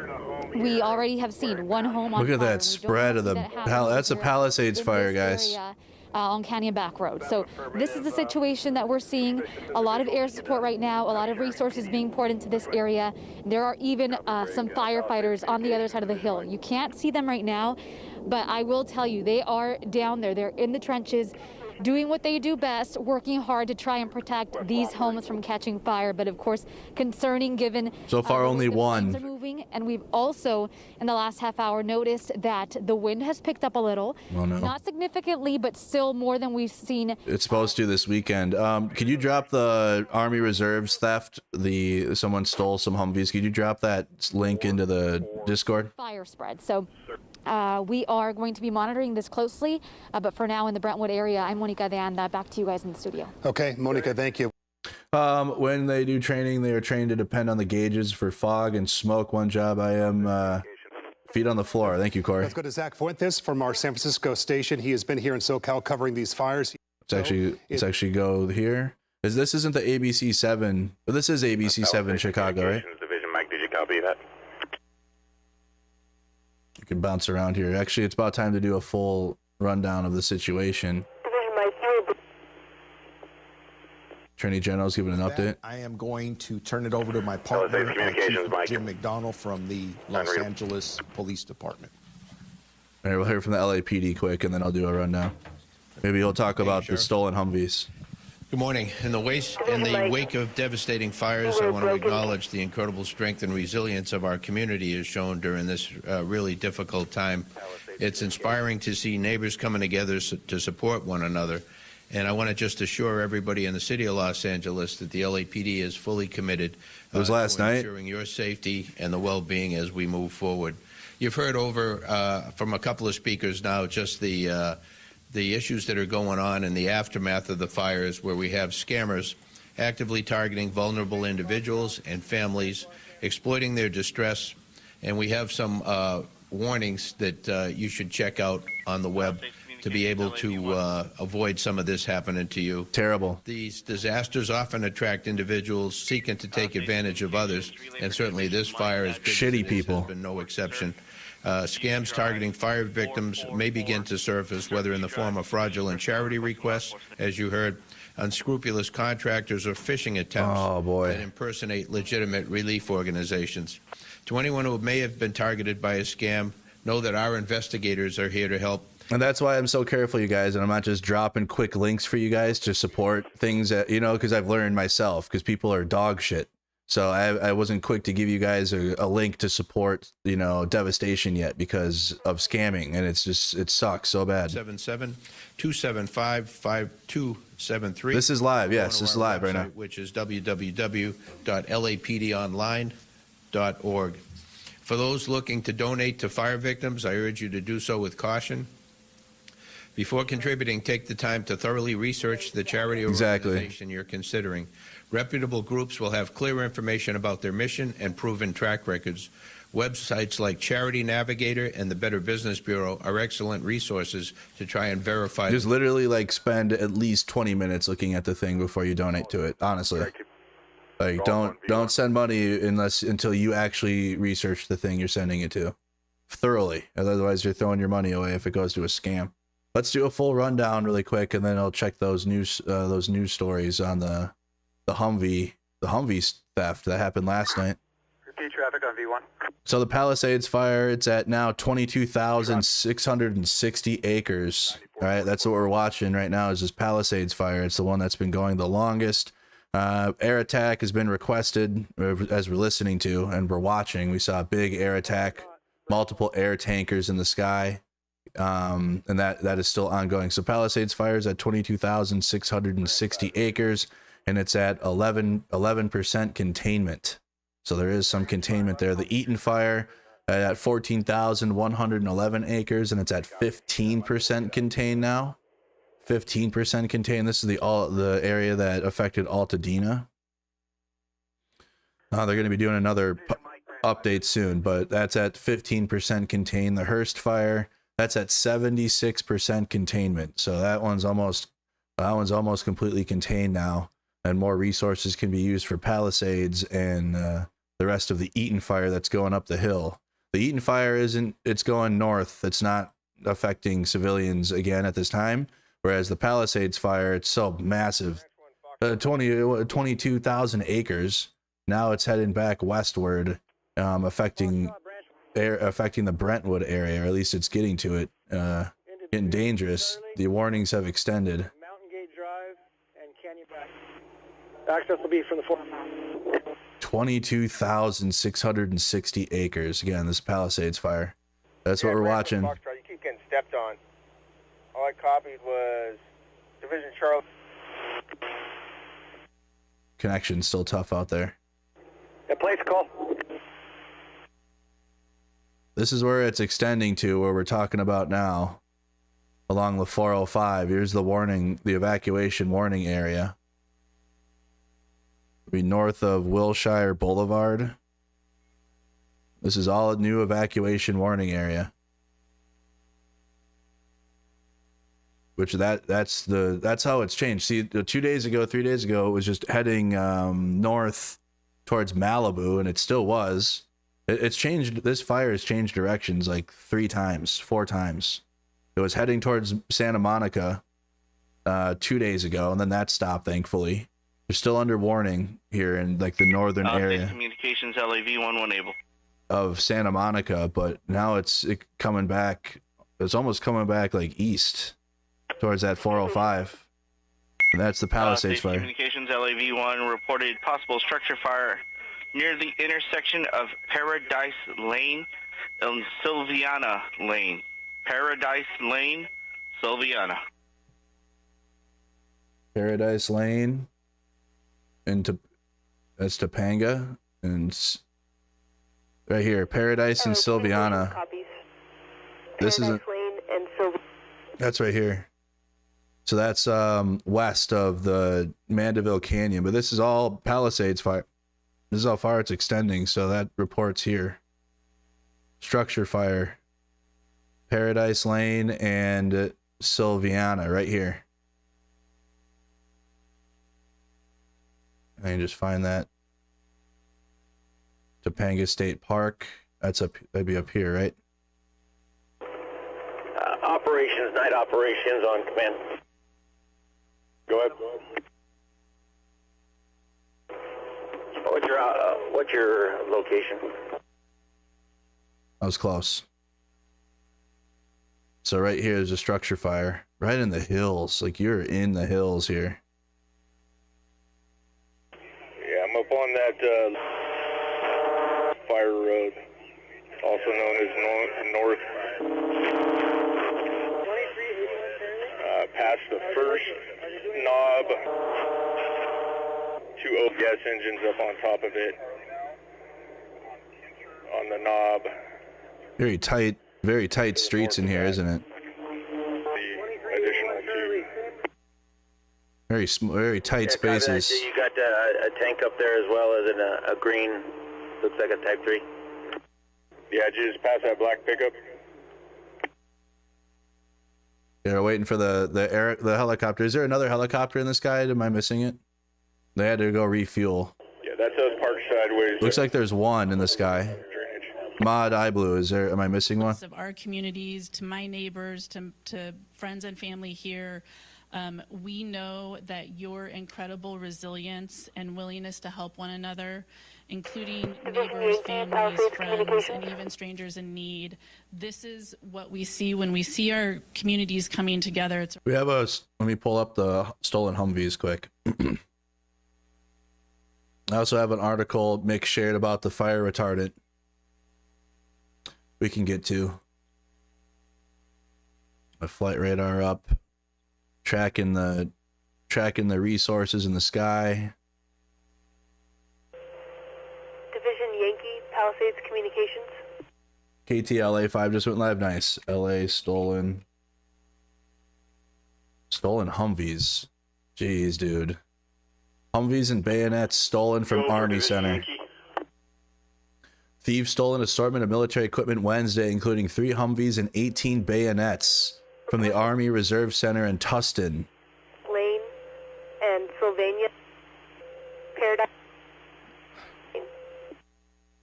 we already have seen one home on fire. Look at that spread of that's a Palisades fire, guys. on Canyon Back Road. So this is the situation that we're seeing. A lot of air support right now, a lot of resources being poured into this area. There are even some firefighters on the other side of the hill. You can't see them right now, but I will tell you, they are down there. They're in the trenches, doing what they do best, working hard to try and protect these homes from catching fire. But of course, concerning given so far only one are moving, and we've also in the last half hour noticed that the wind has picked up a little. Oh, no. Not significantly, but still more than we've seen. It's supposed to this weekend. Could you drop the Army Reserves theft? Someone stole some Humvees. Could you drop that link into the Discord? Fire spread. So we are going to be monitoring this closely, but for now in the Brentwood area, I'm Monica Dan. Back to you guys in the studio. Okay, Monica, thank you. When they do training, they are trained to depend on the gauges for fog and smoke. One job I am feet on the floor. Thank you, Corey. Let's go to Zach Fuentes from our San Francisco station. He has been here in SoCal covering these fires. Let's actually go here. This isn't the ABC 7, but this is ABC 7 Chicago, right? Division Mike, did you copy that? You can bounce around here. Actually, it's about time to do a full rundown of the situation. Attorney General's giving an update. I am going to turn it over to my partner, Chief Jim McDonald from the Los Angeles Police Department. All right, we'll hear from the LAPD quick, and then I'll do a rundown. Maybe he'll talk about the stolen Humvees. Good morning. In the wake of devastating fires, I want to acknowledge the incredible strength and resilience of our community as shown during this really difficult time. It's inspiring to see neighbors coming together to support one another. And I want to just assure everybody in the city of Los Angeles that the LAPD is fully committed to ensuring your safety and the well-being as we move forward. You've heard over from a couple of speakers now just the issues that are going on in the aftermath of the fires, where we have scammers actively targeting vulnerable individuals and families, exploiting their distress, and we have some warnings that you should check out on the web to be able to avoid some of this happening to you. Terrible. These disasters often attract individuals seeking to take advantage of others, and certainly this fire is shitty people. Has been no exception. Scams targeting fire victims may begin to surface, whether in the form of fraudulent charity requests, as you heard, unscrupulous contractors, or phishing attempts that impersonate legitimate relief organizations. To anyone who may have been targeted by a scam, know that our investigators are here to help. And that's why I'm so careful, you guys, and I'm not just dropping quick links for you guys to support things that, because I've learned myself, because people are dog shit. So I wasn't quick to give you guys a link to support, Devastation yet because of scamming, and it sucks so bad. 772755273. This is live, yes, this is live right now. Which is www.lapdonline.org. For those looking to donate to fire victims, I urge you to do so with caution. Before contributing, take the time to thoroughly research the charity organization you're considering. Reputable groups will have clear information about their mission and proven track records. Websites like Charity Navigator and the Better Business Bureau are excellent resources to try and verify. Just literally spend at least 20 minutes looking at the thing before you donate to it, honestly. Like don't send money until you actually research the thing you're sending it to thoroughly. Otherwise you're throwing your money away if it goes to a scam. Let's do a full rundown really quick, and then I'll check those news stories on the Humvee theft that happened last night. Repeat traffic on V1. So the Palisades fire, it's at now 22,660 acres. All right, that's what we're watching right now is this Palisades fire. It's the one that's been going the longest. Air attack has been requested as we're listening to and we're watching. We saw a big air attack, multiple air tankers in the sky. And that is still ongoing. So Palisades fire is at 22,660 acres, and it's at 11% containment. So there is some containment there. The Eaton fire at 14,111 acres, and it's at 15% contained now. 15% contained. This is the area that affected Altadena. They're going to be doing another update soon, but that's at 15% contained. The Hurst fire, that's at 76% containment. So that one's almost completely contained now, and more resources can be used for Palisades and the rest of the Eaton fire that's going up the hill. The Eaton fire it's going north. It's not affecting civilians again at this time, Whereas the Palisades fire, it's so massive. 22,000 acres. Now it's heading back westward, affecting the Brentwood area, or at least it's getting to it. Getting dangerous. The warnings have extended. Mountain Gate Drive and Canyon Back. Access will be from the 22,660 acres. Again, this Palisades fire. That's what we're watching. You keep getting stepped on. All I copied was Division Charlie. Connection's still tough out there. place call. This is where it's extending to, where we're talking about now. Along the 405. Here's the warning, the evacuation warning area. It'll be north of Wilshire Boulevard. This is all a new evacuation warning area. Which that's how it's changed. See, 2 days ago, 3 days ago, it was just heading north towards Malibu, and it still was. It's changed. This fire has changed directions like 4 times. It was heading towards Santa Monica 2 days ago, and then that stopped, thankfully. They're still under warning here in like the northern area. Communications LAV-11 able. Of Santa Monica, but now it's coming back. It's almost coming back like east towards that 405. And that's the Palisades fire. Communications LAV-1 reported possible structure fire near the intersection of Paradise Lane and Sylviana Lane. Paradise Lane, Sylviana. Paradise Lane into that's Topanga, and right here, Paradise and Sylviana. This is that's right here. So that's west of the Mandeville Canyon, but this is all Palisades fire. This is how far it's extending, so that reports here. Structure fire. Paradise Lane and Sylviana right here. I can just find that. Topanga State Park. That'd be up here, right? Operations, night operations on command. Go ahead. What's your location? I was close. So right here is a structure fire, right in the hills. Like you're in the hills here. Yeah, I'm up on that fire road, also known as North. Past the first knob, 2 gas engines up on top of it. On the knob. Very tight streets in here, isn't it? The additional 2. Very tight spaces. You got a tank up there as well as a green, looks like a Type 3. Yeah, just pass that black pickup. They're waiting for the helicopter. Is there another helicopter in the sky? Am I missing it? They had to go refuel. Yeah, that's us parked sideways. Looks like there's one in the sky. Mod iBlue, is there? Am I missing one? Of our communities, to my neighbors, to friends and family here, we know that your incredible resilience and willingness to help one another, including neighbors, families, friends, and even strangers in need. This is what we see when we see our communities coming together. We have let me pull up the stolen Humvees quick. I also have an article Mick shared about the fire retardant we can get to. A flight radar up, tracking the resources in the sky. Division Yankee, Palisades Communications. KTLA 5 just went live. Nice. LA stolen Humvees. Jeez, dude. Humvees and bayonets stolen from Army Center. Thieves stole an assortment of military equipment Wednesday, including 3 Humvees and 18 bayonets from the Army Reserve Center in Tustin. Lane and Sylvania. Paradise.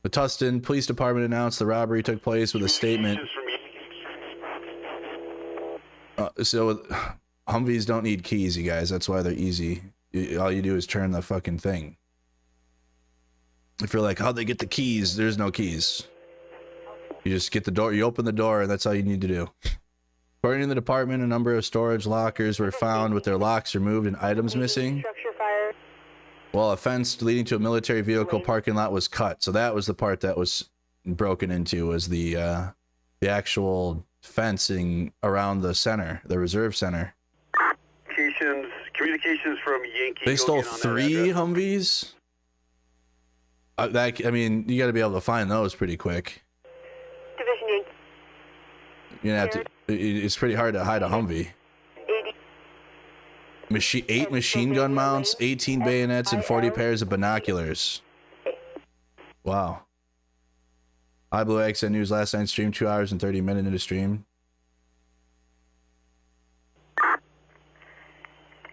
The Tustin Police Department announced the robbery took place with a statement. So Humvees don't need keys, you guys. That's why they're easy. All you do is turn the fucking thing. If you're like, how'd they get the keys? There's no keys. You just get the door, you open the door, and that's all you need to do. According to the department, a number of storage lockers were found with their locks removed and items missing. Well, a fence leading to a military vehicle parking lot was cut. So that was the part that was broken into, was the actual fencing around the center, the reserve center. Communications from Yankee. They stole 3 Humvees? I mean, you got to be able to find those pretty quick. Division Yankee. You're gonna have to. It's pretty hard to hide a Humvee. 8 machine gun mounts, 18 bayonets, and 40 pairs of binoculars. Wow. iBlue XN News last night stream 2 hours and 30 minutes into stream.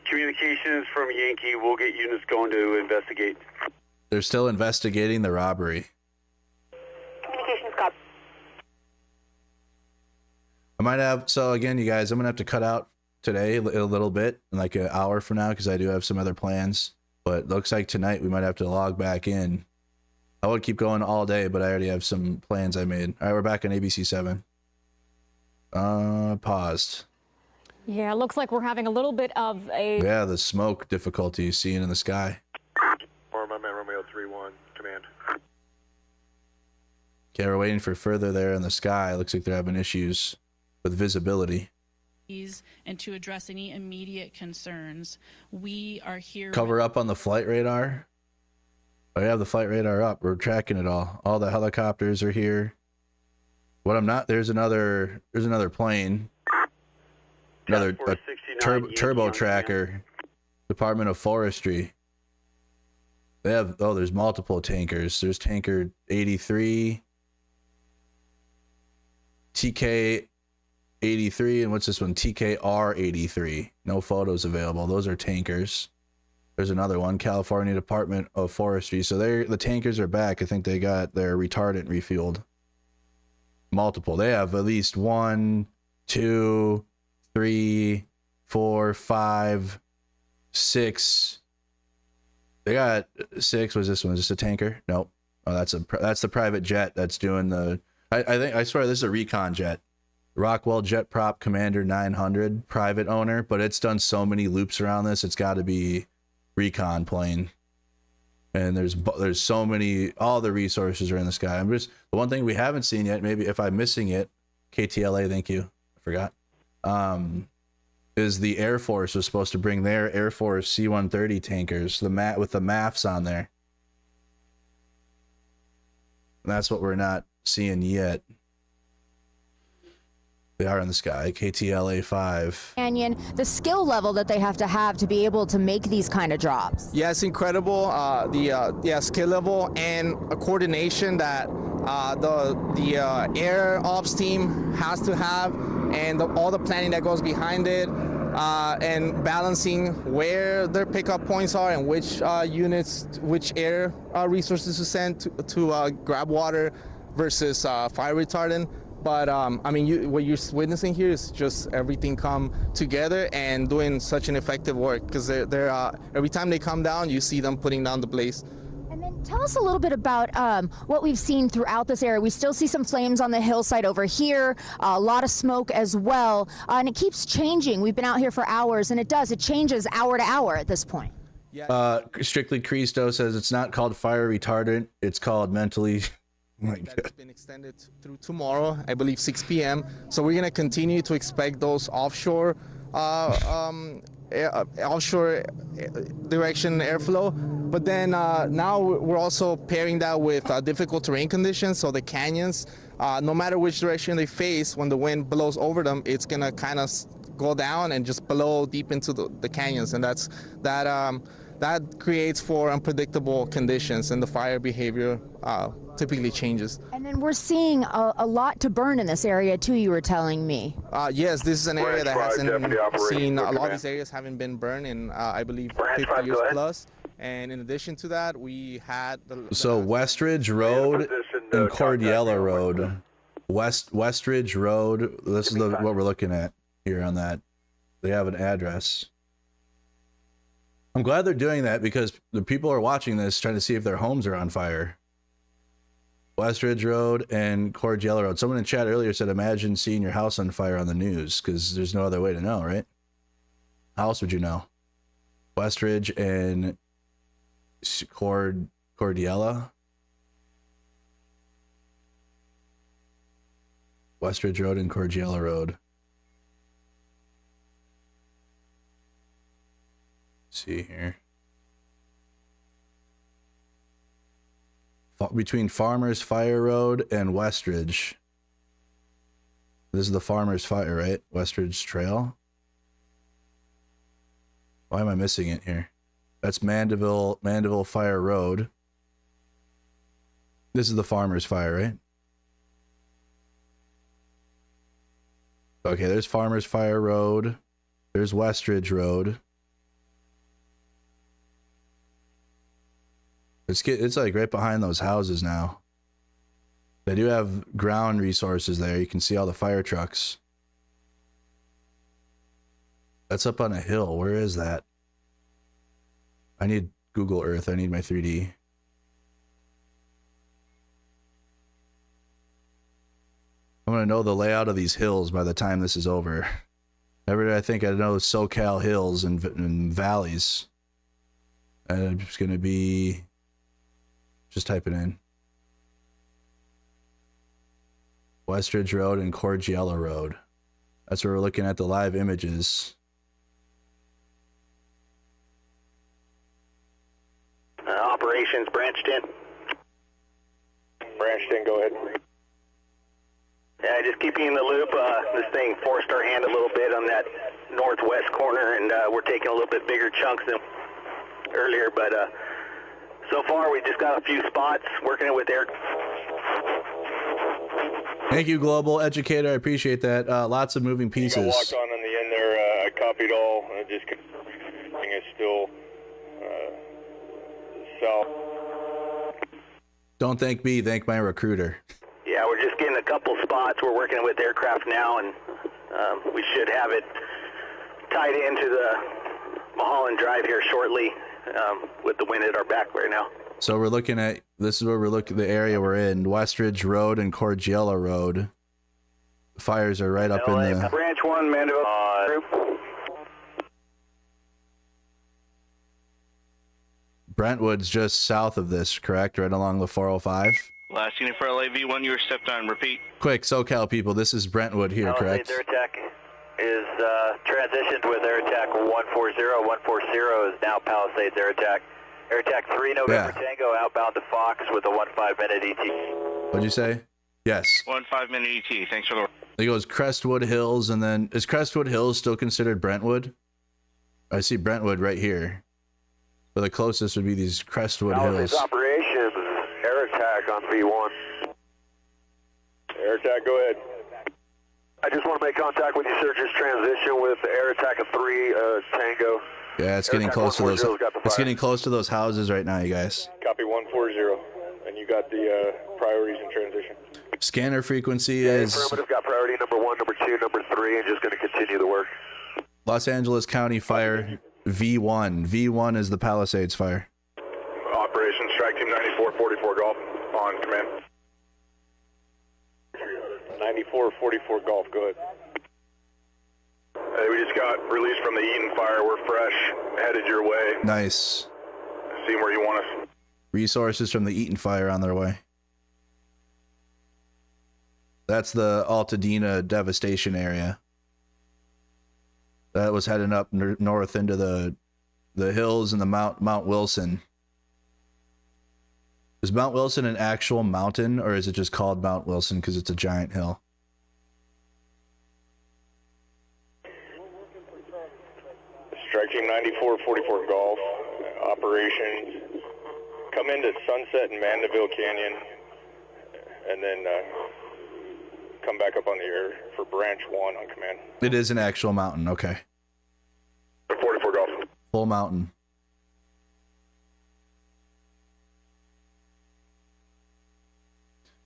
Communications from Yankee. We'll get units going to investigate. They're still investigating the robbery. Communications copy. I might have, so again, you guys, I'm going to have to cut out today a little bit, in like an hour from now, because I do have some other plans. But looks like tonight we might have to log back in. I would keep going all day, but I already have some plans I made. All right, we're back on ABC 7. Paused. Yeah, it looks like we're having a little bit of a... Yeah, the smoke difficulty seeing in the sky. Or my man Romeo 3-1, command. Okay, we're waiting for further there in the sky. Looks like they're having issues with visibility. And to address any immediate concerns, we are here. Cover up on the flight radar. I have the flight radar up. We're tracking it all. All the helicopters are here. What I'm not, there's another plane. Another turbo tracker. Department of Forestry. They have, oh, there's multiple tankers. There's tanker 83, TK 83, and what's this one? TKR 83. No photos available. Those are tankers. There's another one, California Department of Forestry. So the tankers are back. I think they got their retardant refueled. Multiple. They have at least 1, 2, 3, 4, 5, 6. They got 6. Was this one? Is this a tanker? Nope. Oh, that's the private jet that's doing the. I swear this is a recon jet. Rockwell Jet Prop Commander 900, private owner, but it's done so many loops around this. It's got to be recon plane. And there's so many. All the resources are in the sky. The one thing we haven't seen yet. Maybe if I'm missing it, KTLA. Thank you. I forgot. Is the Air Force was supposed to bring their Air Force C-130 tankers, with the MAFs on there. And that's what we're not seeing yet. They are in the sky. KTLA 5. Canyon, the skill level that they have to be able to make these kind of drops. Yeah, it's incredible. The skill level and a coordination that the air ops team has to have, and all the planning that goes behind it, and balancing where their pickup points are and which units, which air resources to send to grab water versus fire retardant. But I mean, what you're witnessing here is just everything come together and doing such an effective work, because they're every time they come down, you see them putting down the blaze. And then tell us a little bit about what we've seen throughout this area. We still see some flames on the hillside over here, a lot of smoke as well, and it keeps changing. We've been out here for hours, and it changes hour to hour at this point. Strictly Cristo says it's not called fire retardant, it's called mentally. That's been extended through tomorrow, I believe 6 p.m. So we're going to continue to expect those offshore offshore direction airflow. But then now we're also pairing that with difficult terrain conditions. So the canyons, no matter which direction they face, when the wind blows over them, it's going to kind of go down and just blow deep into the canyons. And that creates for unpredictable conditions, and the fire behavior typically changes. And then we're seeing a lot to burn in this area too, you were telling me. Yes, this is an area that hasn't seen, a lot of these areas haven't been burned in, I believe, 50 years plus. And in addition to that, we had So Westridge Road and Cordiella Road. Westridge Road, this is what we're looking at here on that. They have an address. I'm glad they're doing that because the people are watching this trying to see if their homes are on fire. Westridge Road and Cordiella Road. Someone in chat earlier said, imagine seeing your house on fire on the news, because there's no other way to know, right? How else would you know? Westridge and Cordiella. Westridge Road and Cordiella Road. Let's see here. Between Farmers Fire Road and Westridge. This is the Farmers Fire, right? Westridge Trail. Why am I missing it here? That's Mandeville Fire Road. This is the Farmers Fire, right? Okay, there's Farmers Fire Road. There's Westridge Road. It's like right behind those houses now. They do have ground resources there. You can see all the fire trucks. That's up on a hill. Where is that? I need Google Earth. I need my 3D. I'm going to know the layout of these hills by the time this is over. I think I know SoCal hills and valleys. And I'm just going to be... Just type it in. Westridge Road and Cordiella Road. That's where we're looking at the live images. Operations branched in. Branched in, go ahead. Yeah, just keep you in the loop. This thing forced our hand a little bit on that northwest corner, and we're taking a little bit bigger chunks than earlier, but so far we just got a few spots working it with air. Thank you, Global Educator. I appreciate that. Lots of moving pieces. You got locked on in the end there. I copied all. Just confirming it's still south. Don't thank me. Thank my recruiter. Yeah, we're just getting a couple spots. We're working with aircraft now, and we should have it tied into the Mulholland Drive here shortly with the wind at our back right now. So we're looking at, this is where we're looking, the area we're in, Westridge Road and Cordiella Road. The fires are right up in the... Branch 1, Mandeville. Brentwood's just south of this, correct? Right along the 405? Last unit for LAV1, you were stepped on. Repeat. Quick, SoCal people, this is Brentwood here, correct? Air attack is transitioned with air attack 140. 140 is now Palisades air attack. Air attack 3 November Tango outbound to Fox with a 15-minute ET. What'd you say? Yes. 15-minute ET. Thanks for the... It goes Crestwood Hills, and then is Crestwood Hills still considered Brentwood? I see Brentwood right here. But the closest would be these Crestwood Hills. Operations, air attack on V1. Air attack, go ahead. I just want to make contact with you, sir. Just transition with air attack of 3 Tango. Yeah, it's getting close to those. It's getting close to those houses right now, you guys. Copy 140, and you got the priorities in transition. Scanner frequency is... Affirmative, got priority number 1, number 2, number 3, and just going to continue the work. Los Angeles County Fire V1. V1 is the Palisades fire. Operation Strike Team 9444 Golf on command. 9444 Golf, go ahead. Hey, we just got released from the Eaton fire. We're fresh, headed your way. Nice. See where you want us. Resources from the Eaton fire on their way. That's the Altadena devastation area. That was heading up north into the hills and the Mount Wilson. Is Mount Wilson an actual mountain, or is it just called Mount Wilson because it's a giant hill? Strike Team 9444 Golf, operations. Come into Sunset and Mandeville Canyon, and then come back up on the air for Branch 1 on command. It is an actual mountain, okay. 44 Golf. Full mountain.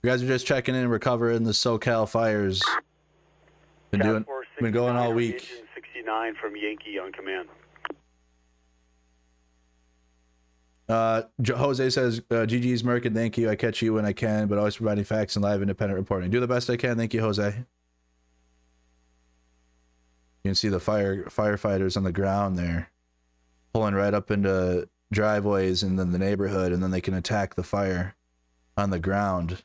You guys are just checking in, recovering the SoCal fires. Been going all week. 29 from Yankee on command. Jose says, GG's Merc, and thank you. I catch you when I can, but always providing facts and live independent reporting. Do the best I can. Thank you, Jose. You can see the firefighters on the ground there, pulling right up into driveways and then the neighborhood, and then they can attack the fire on the ground.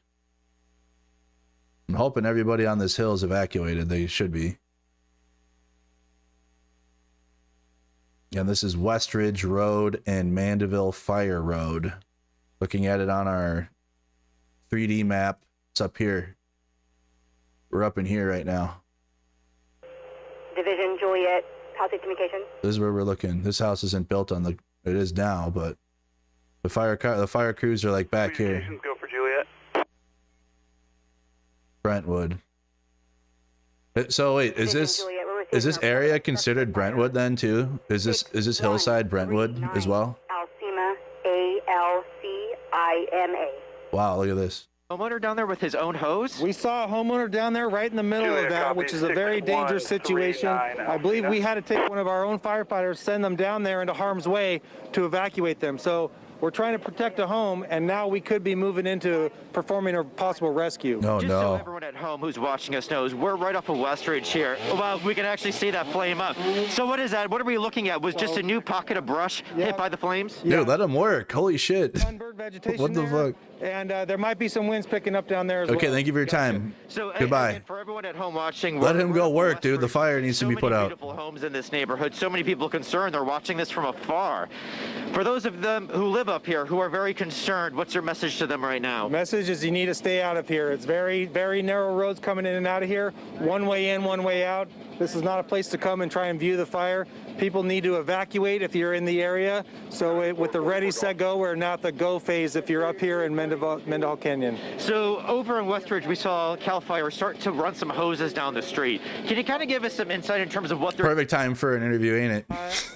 I'm hoping everybody on this hill is evacuated. They should be. And this is Westridge Road and Mandeville Fire Road. Looking at it on our 3D map, it's up here. We're up in here right now. Division Juliet, Palisades Communication. This is where we're looking. This house isn't built on the. It is now, but the fire crews are like back here. Go for Juliet. Brentwood. So wait, is this area considered Brentwood then too? Is this hillside Brentwood as well? Alcima, ALCIMA. Wow, look at this. Homeowner down there with his own hose? We saw a homeowner down there right in the middle of that, which is a very dangerous situation. I believe we had to take one of our own firefighters, send them down there into harm's way to evacuate them. So we're trying to protect a home, and now we could be moving into performing a possible rescue. Oh, Just no. so everyone at home who's watching us knows, we're right off of Westridge here. Well, we can actually see that flame up. So what is that? What are we looking at? Was just a new pocket of brush hit by the flames? Dude, let them work. Holy shit. Vegetation What the fuck? And there might be some winds picking up down there as well. Okay, thank you for your time. So, Goodbye. and for everyone at home watching, Let him go work, dude. The fire needs to be put out. Beautiful homes in this neighborhood. So many people concerned. They're watching this from afar. For those of them who live up here who are very concerned, what's your message to them right now? Message is you need to stay out of here. It's very, very narrow roads coming in and out of here. One way in, one way out. This is not a place to come and try and view the fire. People need to evacuate if you're in the area. So with the ready, set, go, we're not the go phase if you're up here in Mendenhall Canyon. So over in Westridge, we saw CAL FIRE start to run some hoses down the street. Can you kind of give us some insight in terms of what they're... Perfect time for an interview, ain't it?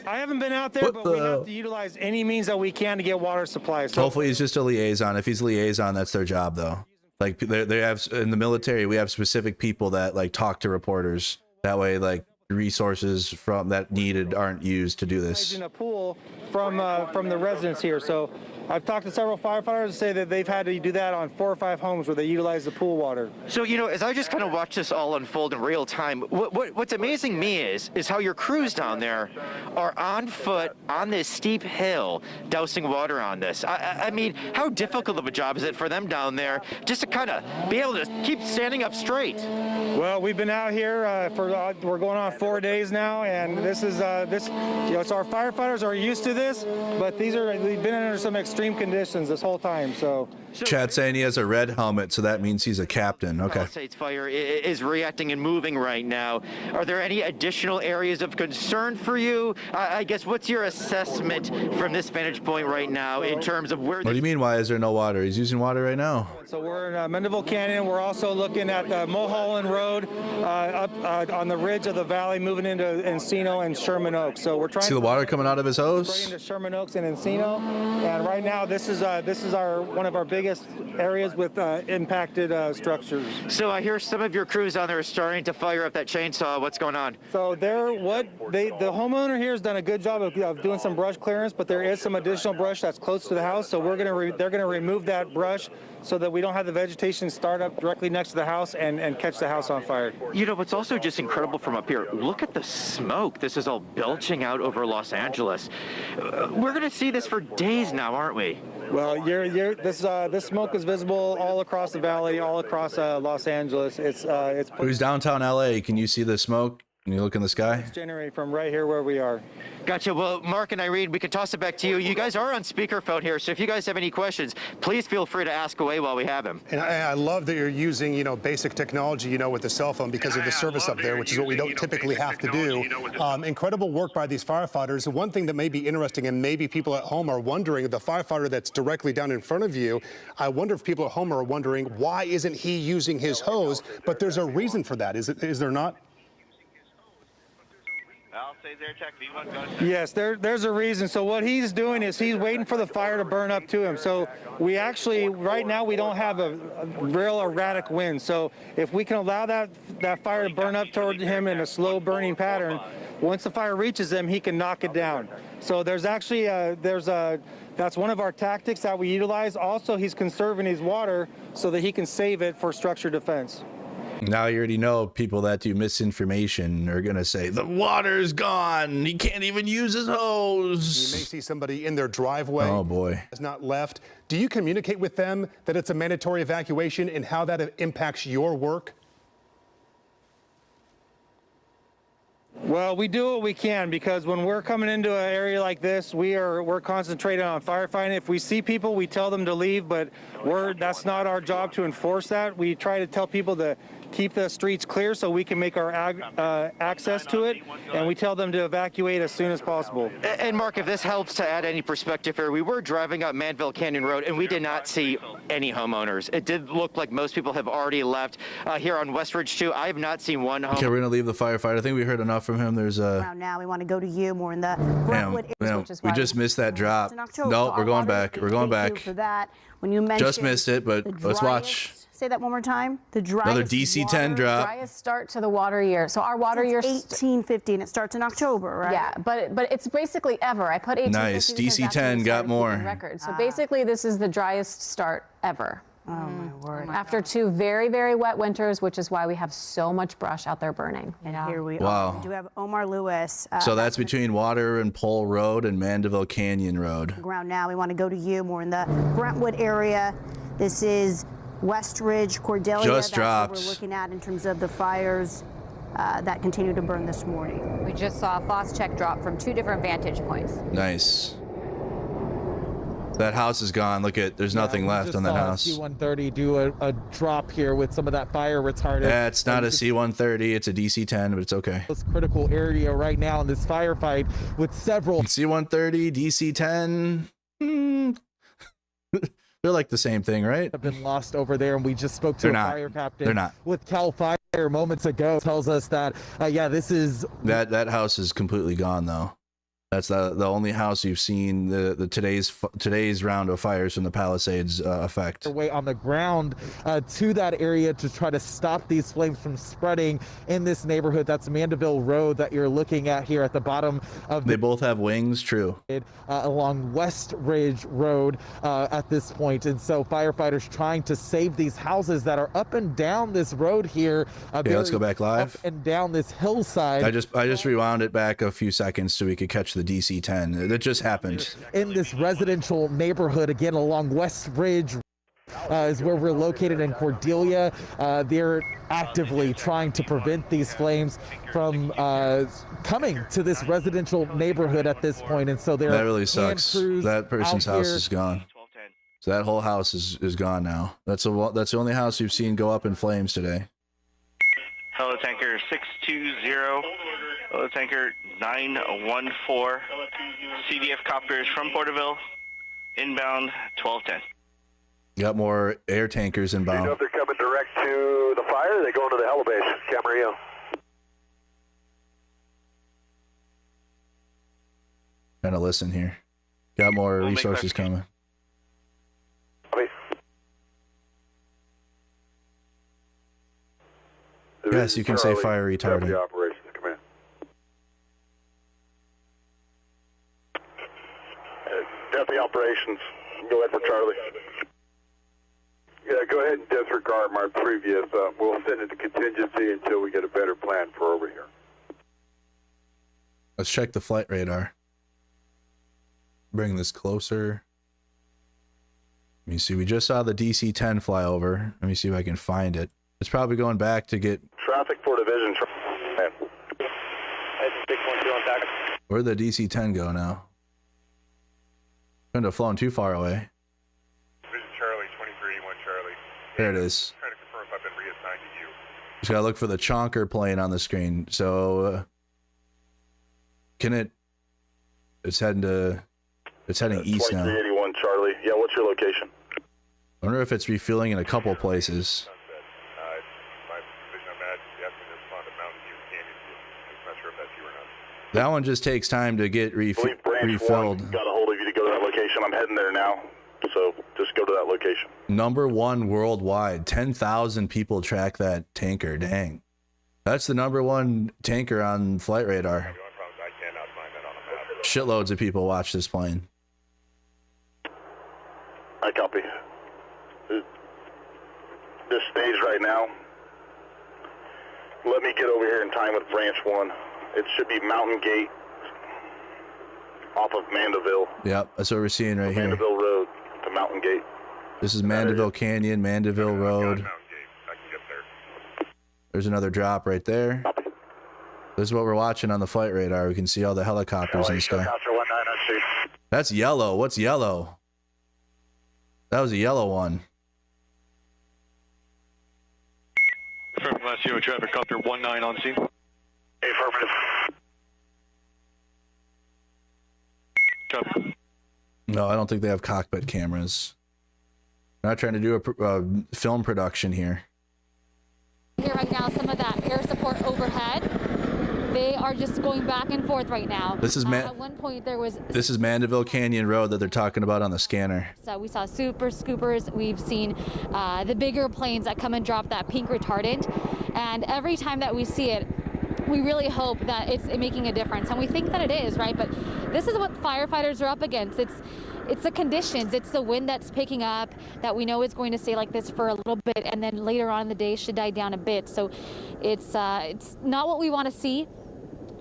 I haven't been out there, but we have to utilize any means that we can to get water supply. So Hopefully he's just a liaison. If he's a liaison, that's their job, though. Like they have in the military, we have specific people that like talk to reporters. That way, like resources from that needed aren't used to do this. In a pool from the residents here. So I've talked to several firefighters say that they've had to do that on 4 or 5 homes where they utilize the pool water. So, you know, as I just kind of watch this all unfold in real time, what's amazing me is how your crews down there are on foot on this steep hill dousing water on this. I mean, how difficult of a job is it for them down there just to kind of be able to keep standing up straight? Well, we've been out here we're going on 4 days now, and this is so our firefighters are used to this, but we've been under some extreme conditions this whole time. So Chad's saying he has a red helmet, so that means he's a captain. Okay. Palisades Fire is reacting and moving right now. Are there any additional areas of concern for you? I guess what's your assessment from this vantage point right now in terms of where... What do you mean, why is there no water? He's using water right now. So we're in Mandeville Canyon. We're also looking at Mulholland Road up on the ridge of the valley, moving into Encino and Sherman Oaks. So we're trying See the water coming out of his hose? into Sherman Oaks and Encino. And right now, this is one of our biggest areas with impacted structures. So I hear some of your crews on there are starting to fire up that chainsaw. What's going on? So the homeowner here has done a good job of doing some brush clearance, but there is some additional brush that's close to the house. So they're gonna remove that brush so that we don't have the vegetation start up directly next to the house and catch the house on fire. You know, what's also just incredible from up here, look at the smoke. This is all belching out over Los Angeles. We're going to see this for days now, aren't we? Well, this smoke is visible all across the valley, all across Los Angeles. Who's downtown LA? Can you see the smoke? Can you look in the sky? It's generating from right here where we are. Gotcha. Well, Mark and Irene, we can toss it back to you. You guys are on speakerphone here, so if you guys have any questions, please feel free to ask away while we have them. And I love that you're using, basic technology, with the cell phone because of the service up there, which is what we don't typically have to do. Incredible work by these firefighters. One thing that may be interesting, and maybe people at home are wondering, the firefighter that's directly down in front of you, I wonder if people at home are wondering, why isn't he using his hose? But there's a reason for that, is there not? Palisades Air Attack V1, go ahead. Yes, there's a reason. So what he's doing is he's waiting for the fire to burn up to him. So we actually, right now, we don't have a real erratic wind. So if we can allow that fire to burn up toward him in a slow burning pattern, once the fire reaches him, he can knock it down. So there's actually, that's one of our tactics that we utilize. Also, he's conserving his water so that he can save it for structure defense. Now you already know people that do misinformation are going to say, the water's gone. He can't even use his hose. You may see somebody in their driveway. Oh, boy. Has not left. Do you communicate with them that it's a mandatory evacuation and how that impacts your work? Well, we do what we can, because when we're coming into an area like this, we're concentrated on firefighting. If we see people, we tell them to leave, but that's not our job to enforce that. We try to tell people to keep the streets clear so we can make our access to it, and we tell them to evacuate as soon as possible. And Mark, if this helps to add any perspective here, we were driving up Manville Canyon Road and we did not see any homeowners. It did look like most people have already left. Here on West Ridge 2, I have not seen one home. Okay, we're gonna leave the firefighter. I think we heard enough from him. There's a Now we want to go to you more in the Brentwood area, which is we why just missed that drop. October. No, So we're our going water back. We're going back. for that. When you mentioned Just missed it, but let's watch. Say that one more time. The driest Another DC-10 drop. Driest start to the water year. So our water year 1850, and it starts in October, right? Yeah, but it's basically ever. I put 1850. Nice. because that's when DC-10 we got started more. keeping records. So basically, this is the driest start ever. Oh my word. After two very, very wet winters, which is why we have so much brush out there burning. And here we Wow. are. We do have Omar Lewis. So that's between Water and Pole Road and Mandeville Canyon Road. Ground now. We want to go to you more in the Brentwood area. This is West Ridge, Cordelia. Just That's dropped. what we're looking at in terms of the fires that continue to burn this morning. We just saw a Phos-Check drop from two different vantage points. Nice. That house is gone. Look at, there's nothing left on that house. C-130 do a drop here with some of that fire retardant. Yeah, it's not a C-130. It's a DC-10, but it's okay. This critical area right now in this firefight with several C-130, DC-10. They're like the same thing, right? Have been lost over there, and we just spoke to a fire captain. They're not. With Cal Fire moments ago. Tells us that yeah, this is that house is completely gone though. That's the only house you've seen the today's round of fires from the Palisades effect. Way on the ground to that area to try to stop these flames from spreading in this neighborhood. That's Mandeville Road that you're looking at here at the bottom of They both have wings, true. Along West Ridge Road at this point, and so firefighters trying to save these houses that are up and down this road here. Okay, let's go back live. Up and down this hillside. I just rewound it back a few seconds so we could catch the DC-10. That just happened. In this residential neighborhood, again, along West Ridge is where we're located in Cordelia. They're actively trying to prevent these flames from coming to this residential neighborhood at this point. And so they're that really sucks. That person's house is gone. So that whole house is gone now. That's the only house you've seen go up in flames today. Hello, Tanker 620. Hello, Tanker 914. CDF copters from Porterville, inbound 1210. Got more air tankers Do you know inbound. if they're coming direct to the fire or they going to the Helibase? Camarillo. Trying to listen here. Got more We'll make resources that- coming. Yes, you can say fire retardant. Operations, come in. Deputy Operations, go ahead for Charlie. Yeah, go ahead and disregard my previous, we'll send it to contingency until we get a better plan for over here. Let's check the flight radar. Bring this closer. Let me see. We just saw the DC-10 fly over. Let me see if I can find it. It's probably going back to get... Traffic for division. Where'd the DC-10 go now? Couldn't have flown too far away. Division Charlie, 2381 Charlie. There it is. Trying to confirm if I've been reassigned to you. Just gotta look for the chonker plane on the screen. So, can it... It's heading east now. 2381 Charlie. Yeah, what's your location? I wonder if it's refueling in a couple places. My division I'm at, you asked me to respond to Mountain View Canyon View. I'm not sure if that's you or not. That one just takes time to get refilled. Got a hold of you to go to that location. I'm heading there now, so just go to that location. #1 worldwide. 10,000 people track that tanker. Dang. That's the #1 tanker on flight radar. Shitloads of people watch this plane. I copy. This stage right now. Let me get over here in time with Branch 1. It should be Mountain Gate off of Mandeville. Yep, that's what we're seeing right here. Mandeville Road to Mountain Gate. This is Mandeville Canyon, Mandeville Road. There's another drop right there. This is what we're watching on the flight radar. We can see all the helicopters in the sky. That's yellow. What's yellow? That was a yellow one. Affirmative, last year, traffic copter 19 on scene. Affirmative. Copy. No, I don't think they have cockpit cameras. We're not trying to do a film production here. Here right now, some of that air support overhead. They are just going back and forth right now. This is at one point there was. This is Mandeville Canyon Road that they're talking about on the scanner. So we saw super scoopers. We've seen the bigger planes that come and drop that pink retardant, and every time that we see it, we really hope that it's making a difference, and we think that it is, right? But this is what firefighters are up against. It's the conditions, it's the wind that's picking up that we know is going to stay like this for a little bit, and then later on in the day should die down a bit. So it's not what we want to see,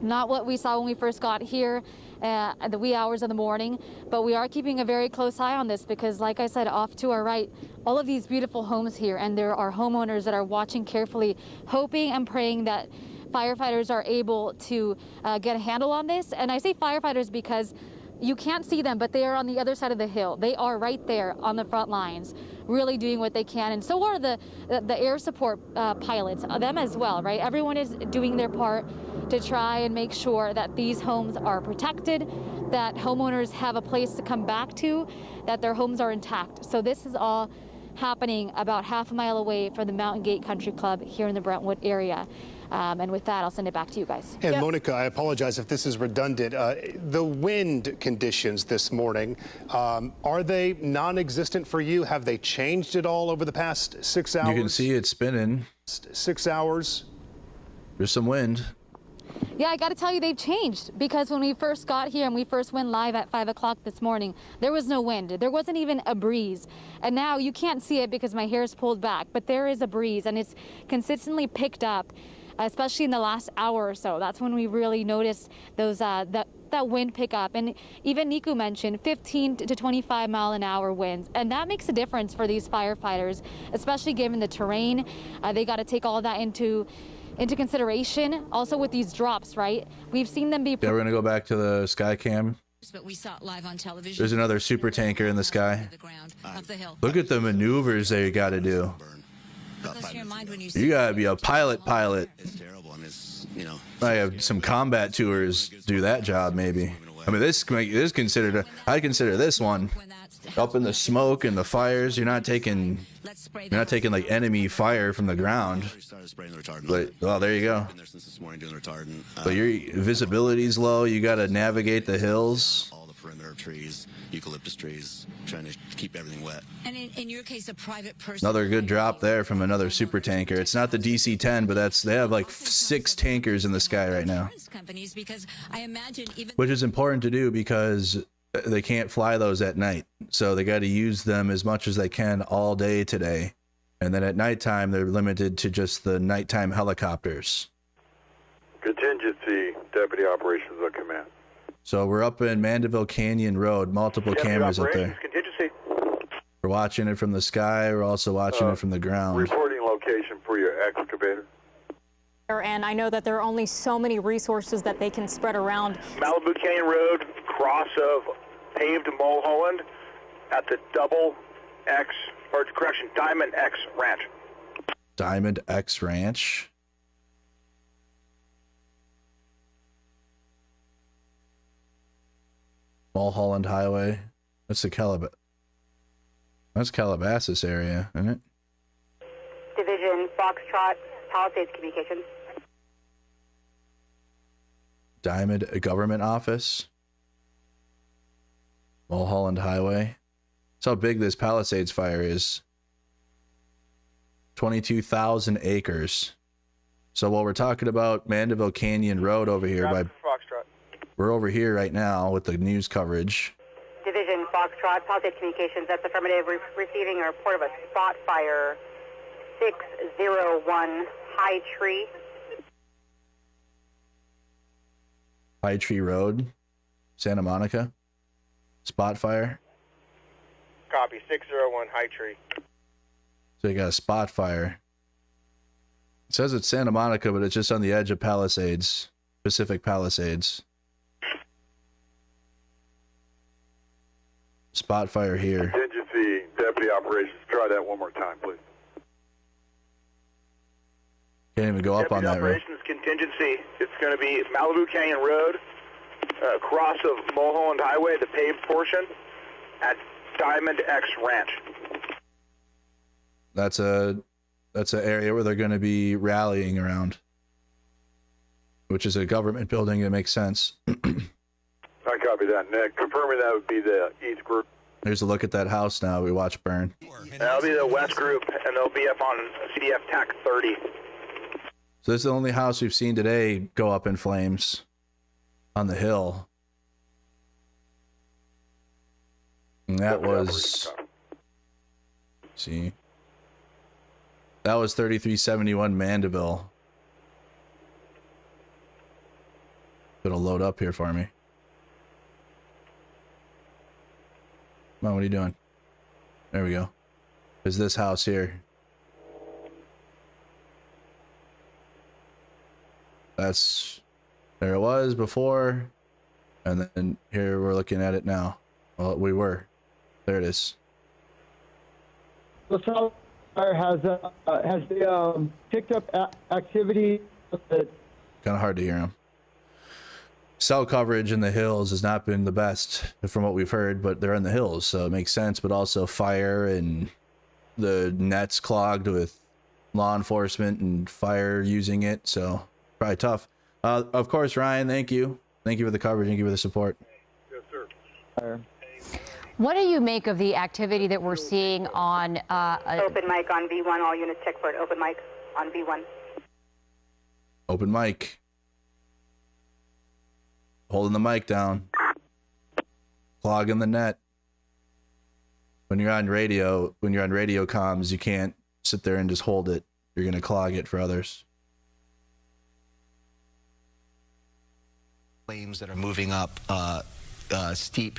not what we saw when we first got here at the wee hours of the morning, but we are keeping a very close eye on this because, like I said, off to our right, all of these beautiful homes here, and there are homeowners that are watching carefully, hoping and praying that firefighters are able to get a handle on this. And I say firefighters because you can't see them, but they are on the other side of the hill. They are right there on the front lines, really doing what they can. And so are the air support pilots, them as well, right? Everyone is doing their part to try and make sure that these homes are protected, that homeowners have a place to come back to, that their homes are intact. So this is all happening about half a mile away from the Mountain Gate Country Club here in the Brentwood area. And with that, I'll send it back to you guys. And Monica, I apologize if this is redundant. The wind conditions this morning, are they non-existent for you? Have they changed at all over the past 6 hours? You can see it spinning. 6 hours. There's some wind. Yeah, I got to tell you, they've changed, because when we first got here and we first went live at 5 o'clock this morning, there was no wind. There wasn't even a breeze. And now you can't see it because my hair is pulled back, but there is a breeze, and it's consistently picked up, especially in the last hour or so. That's when we really noticed those that wind pick up. And even Niku mentioned 15 to 25 mile an hour winds, and that makes a difference for these firefighters, especially given the terrain. They got to take all that into consideration. Also with these drops, right? We've seen them be. Yeah, we're gonna go back to the sky cam. But we saw it live on television. There's another super tanker in the sky. Look at the maneuvers they got to do. You gotta be a pilot. It's terrible. I mean, it's, you know. I have some combat tours do that job maybe. I mean, this considered. I consider this one up in the smoke and the fires. You're not taking like enemy fire from the ground. But well, there you go. But your visibility's low. You got to navigate the hills. All the perimeter of trees, eucalyptus trees, trying to keep everything wet. And in your case, a private person. Another good drop there from another super tanker. It's not the DC-10, but they have like 6 tankers in the sky right now. Because I imagine even. Which is important to do because they can't fly those at night. So they got to use them as much as they can all day today. And then at nighttime, they're limited to just the nighttime helicopters. Contingency, Deputy Operations on Command. So we're up in Mandeville Canyon Road, multiple cameras up there. Contingency. We're watching it from the sky. We're also watching it from the ground. Reporting location for your excavator. And I know that there are only so many resources that they can spread around. Malibu Canyon Road, cross of paved Mulholland at the Diamond X Ranch. Diamond X Ranch. Mulholland Highway. That's the Calabasas area, isn't it? Division Foxtrot, Palisades Communications. Diamond Government Office. Mulholland Highway. That's how big this Palisades fire is. 22,000 acres. So while we're talking about Mandeville Canyon Road over here, we're over here right now with the news coverage. Division Foxtrot, Palisades Communications, that's affirmative, receiving a report of a spot fire, 601 High Tree. High Tree Road, Santa Monica. Spot fire. Copy, 601 High Tree. So you got a spot fire. It says it's Santa Monica, but it's just on the edge of Palisades, Pacific Palisades. Spot fire here. Contingency, deputy operations, try that one more time, please. Can't even go up on that road. Operations contingency. It's going to be Malibu Canyon Road, cross of Mulholland Highway, the paved portion, at Diamond X Ranch. That's an area where they're going to be rallying around, which is a government building. It makes sense. I copy that, Nick. Confirming that would be the East group. Here's a look at that house now we watched burn. That'll be the West group, and they'll be up on CDF TAC 30. So this is the only house we've seen today go up in flames on the hill. And that was, see, that was 3371 Mandeville. It'll load up here for me. Come on, what are you doing? There we go. There's this house here. That's, there it was before, and then here we're looking at it now. Well, we were. There it is. The south fire has picked up activity. Kind of hard to hear him. Cell coverage in the hills has not been the best from what we've heard, but they're in the hills, so it makes sense. But also fire and the nets clogged with law enforcement and fire using it, so probably tough. Of course, Ryan, thank you. Thank you for the coverage. Thank you for the support. Yes, sir. What do you make of the activity that we're seeing on... Open mic on V1. All units check for it. Open mic on V1. Open mic. Holding the mic down. Clogging the net. When you're on radio comms, you can't sit there and just hold it. You're going to clog it for others. Flames that are moving up steep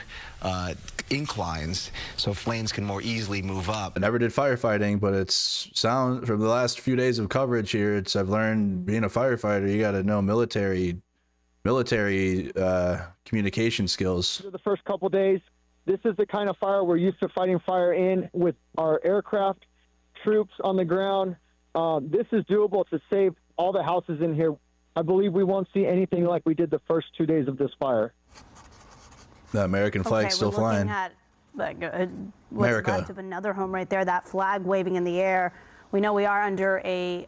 inclines, so flames can more easily move up. I never did firefighting, but it's sound from the last few days of coverage here. I've learned being a firefighter, you got to know military communication skills. The first couple days, this is the kind of fire we're used to fighting fire in with our aircraft, troops on the ground. This is doable to save all the houses in here. I believe we won't see anything like we did the first 2 days of this fire. The American flag's still flying. What's America. left of another home right there, that flag waving in the air. We know we are under a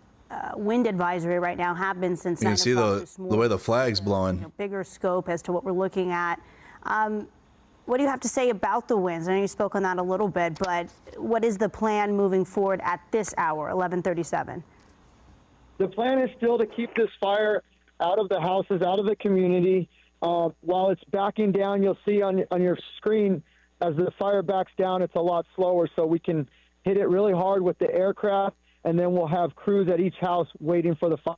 wind advisory right now, have been since 9 o'clock You can see the way the flag's blowing. Bigger scope as to what we're looking at. What do you have to say about the winds? I know you spoke on that a little bit, but what is the plan moving forward at this hour, 11:37? The plan is still to keep this fire out of the houses, out of the community. While it's backing down, you'll see on your screen as the fire backs down, it's a lot slower, so we can hit it really hard with the aircraft, and then we'll have crews at each house waiting for the fire.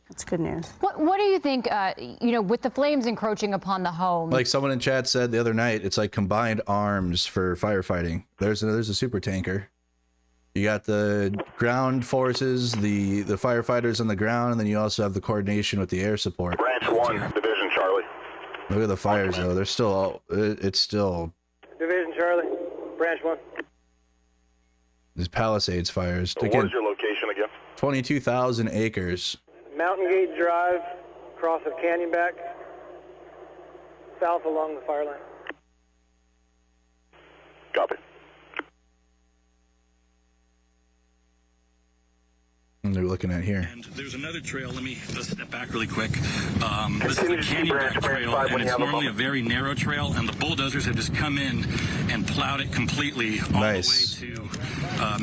That's good news. What do you think, with the flames encroaching upon the home? Like someone in chat said the other night, it's like combined arms for firefighting. There's a super tanker. You got the ground forces, the firefighters on the ground, and then you also have the coordination with the air support. Branch 1, Division Charlie. Look at the fires, though. They're still, it's still... Division Charlie, Branch 1. These Palisades fires. What is your location again? 22,000 acres. Mountain Gate Drive, cross of Canyonback, south along the fire line. Copy. And we looking at here? And there's another trail. Let me just step back really quick. This is the Canyon Back Trail, and it's normally a very narrow trail, and the bulldozers have just come in and plowed it completely all the way to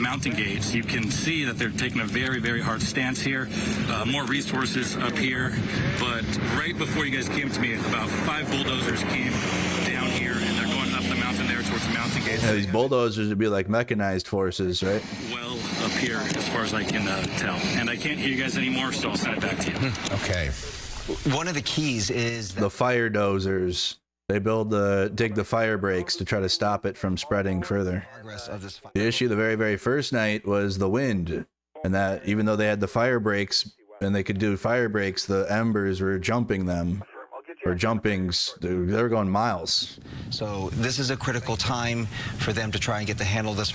mountain gates. You can see that they're taking a very, very hard stance here. More resources up here, but right before you guys came to me, about 5 bulldozers came down here, and they're going up the mountain there towards the mountain gates. Yeah, these bulldozers would be like mechanized forces, right? Well, up here, as far as I can tell. And I can't hear you guys anymore, so I'll send it back to you. Okay. One of the keys is the fire dozers. They dig the fire breaks to try to stop it from spreading further. The issue the very, very first night was the wind, and that even though they had the fire breaks and they could do fire breaks, the embers were jumping them. Or jumpings, they were going miles. So this is a critical time for them to try and get the handle of this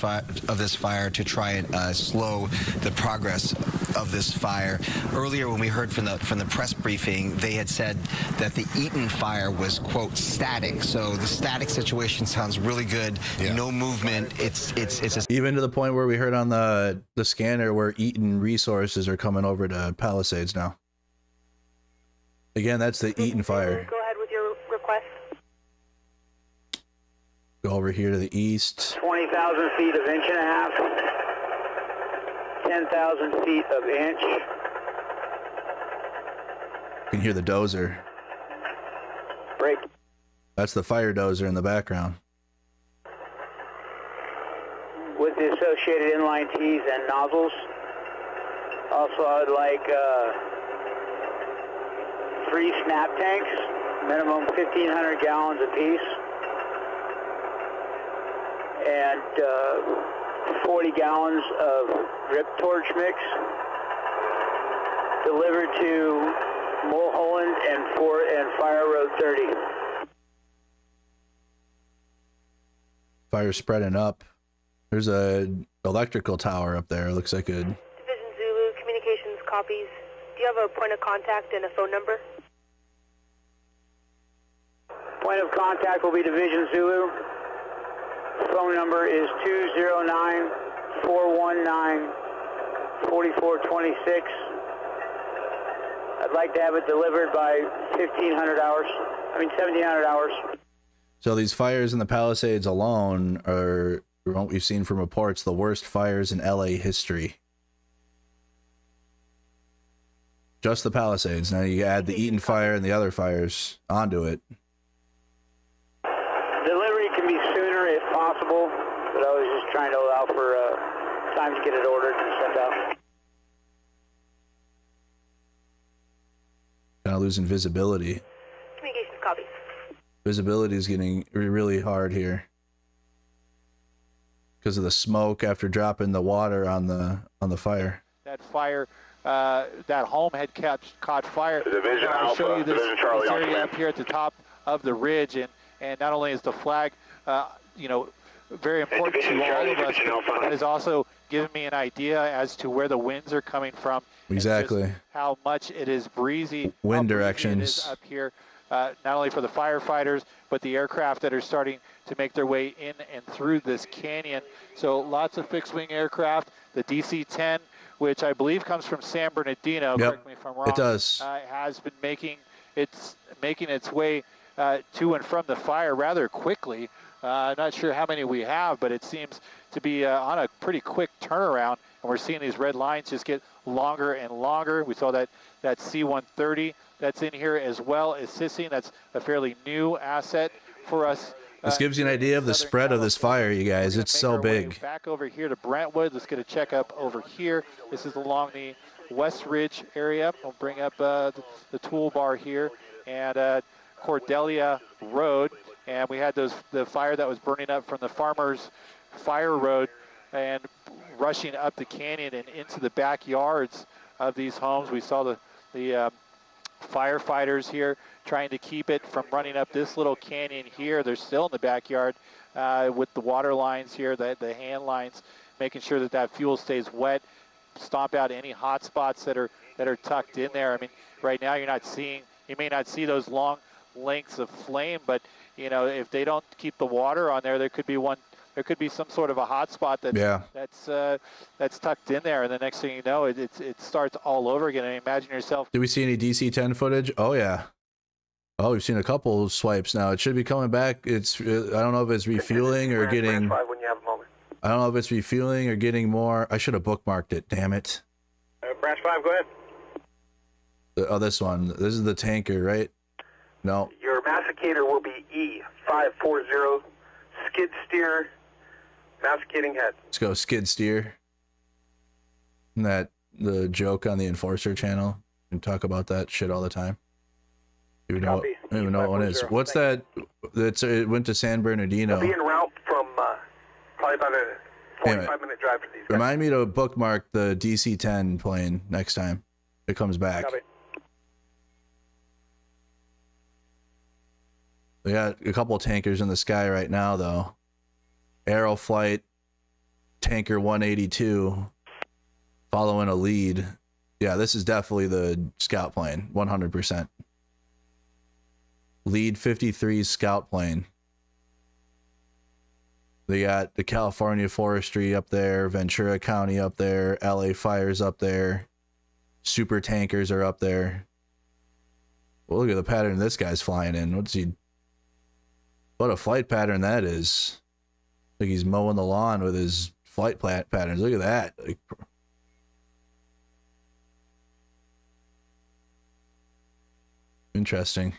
fire to try and slow the progress of this fire. Earlier, when we heard from the press briefing, they had said that the Eaton fire was, quote, static. So the static situation sounds really good. Yeah. No movement. It's even to the point where we heard on the scanner where Eaton resources are coming over to Palisades now. Again, that's the Eaton fire. Go ahead with your request. Go over here to the east. 20,000 feet of inch and a half. 10,000 feet of inch. You can hear the dozer. Break. That's the fire dozer in the background. With the associated inline tees and nozzles. Also, I would like 3 snap tanks, minimum 1,500 gallons apiece, and 40 gallons of rip torch mix delivered to Mulholland and Fire Road 30. Fire spreading up. There's a electrical tower up there. Looks like a... Division Zulu, communications copies. Do you have a point of contact and a phone number? Point of contact will be Division Zulu. Phone number is 209-419-4426. I'd like to have it delivered by 1,700 hours. So these fires in the Palisades alone are, from what we've seen from reports, the worst fires in LA history. Just the Palisades. Now you add the Eaton fire and the other fires onto it. Delivery can be sooner if possible, but I was just trying to allow for time to get it ordered and sent out. Kind of losing visibility. Communications copies. Visibility is getting really hard here because of the smoke after dropping the water on the fire. That fire, that home had caught fire. Division I'll show you this Charlie, area up here at the top of the ridge, and not only is the flag, very important to all of us, but it has also given me an idea as to where the winds are coming from. Exactly. How much it is breezy. Wind It directions. is up here, not only for the firefighters, but the aircraft that are starting to make their way in and through this canyon. So lots of fixed-wing aircraft. The DC-10, which I believe comes from San Bernardino, correct me if I'm wrong. It does. Has been making its way to and from the fire rather quickly. I'm not sure how many we have, but it seems to be on a pretty quick turnaround, and we're seeing these red lines just get longer and longer. We saw that C-130 that's in here as well assisting. That's a fairly new asset for us. This gives you an idea of the spread of this fire, you guys. It's so big. Back over here to Brentwood. Let's get a checkup over here. This is along the West Ridge area. We'll bring up the toolbar here, and Cordelia Road. And we had the fire that was burning up from the Farmers Fire Road and rushing up the canyon and into the backyards of these homes. We saw the firefighters here trying to keep it from running up this little canyon here. They're still in the backyard with the water lines here, the hand lines, making sure that fuel stays wet, stomp out any hot spots that are tucked in there. I mean, right now you may not see those long lengths of flame, but if they don't keep the water on there, there could be one there could be some sort of a hot spot that's tucked in there, and the next thing you know, it starts all over again. And imagine yourself. Did we see any DC-10 footage? Oh yeah. Oh, we've seen a couple of swipes now. It should be coming back. It's I don't know if it's refueling or getting. When you have a moment. I don't know if it's refueling or getting more. I should have bookmarked it. Damn it. Branch 5, go ahead. Oh, this one. This is the tanker, right? No. Your masticator will be E540 skid steer masticating head. Let's go skid steer. Isn't that the joke on the Enforcer channel? We talk about that shit all the time. I don't even know what one is. What's that? It went to San Bernardino. It'll be en route from probably about a 45-minute drive for these guys. Remind me to bookmark the DC-10 plane next time it comes back. Copy. We got a couple of tankers in the sky right now, though. Aeroflight Tanker 182 following a lead. Yeah, this is definitely the scout plane, 100%. Lead 53 scout plane. They got the California Forestry up there, Ventura County up there, LA Fires up there, super tankers are up there. Well, look at the pattern this guy's flying in. What a flight pattern that is. Like he's mowing the lawn with his flight patterns. Look at that. Like, interesting.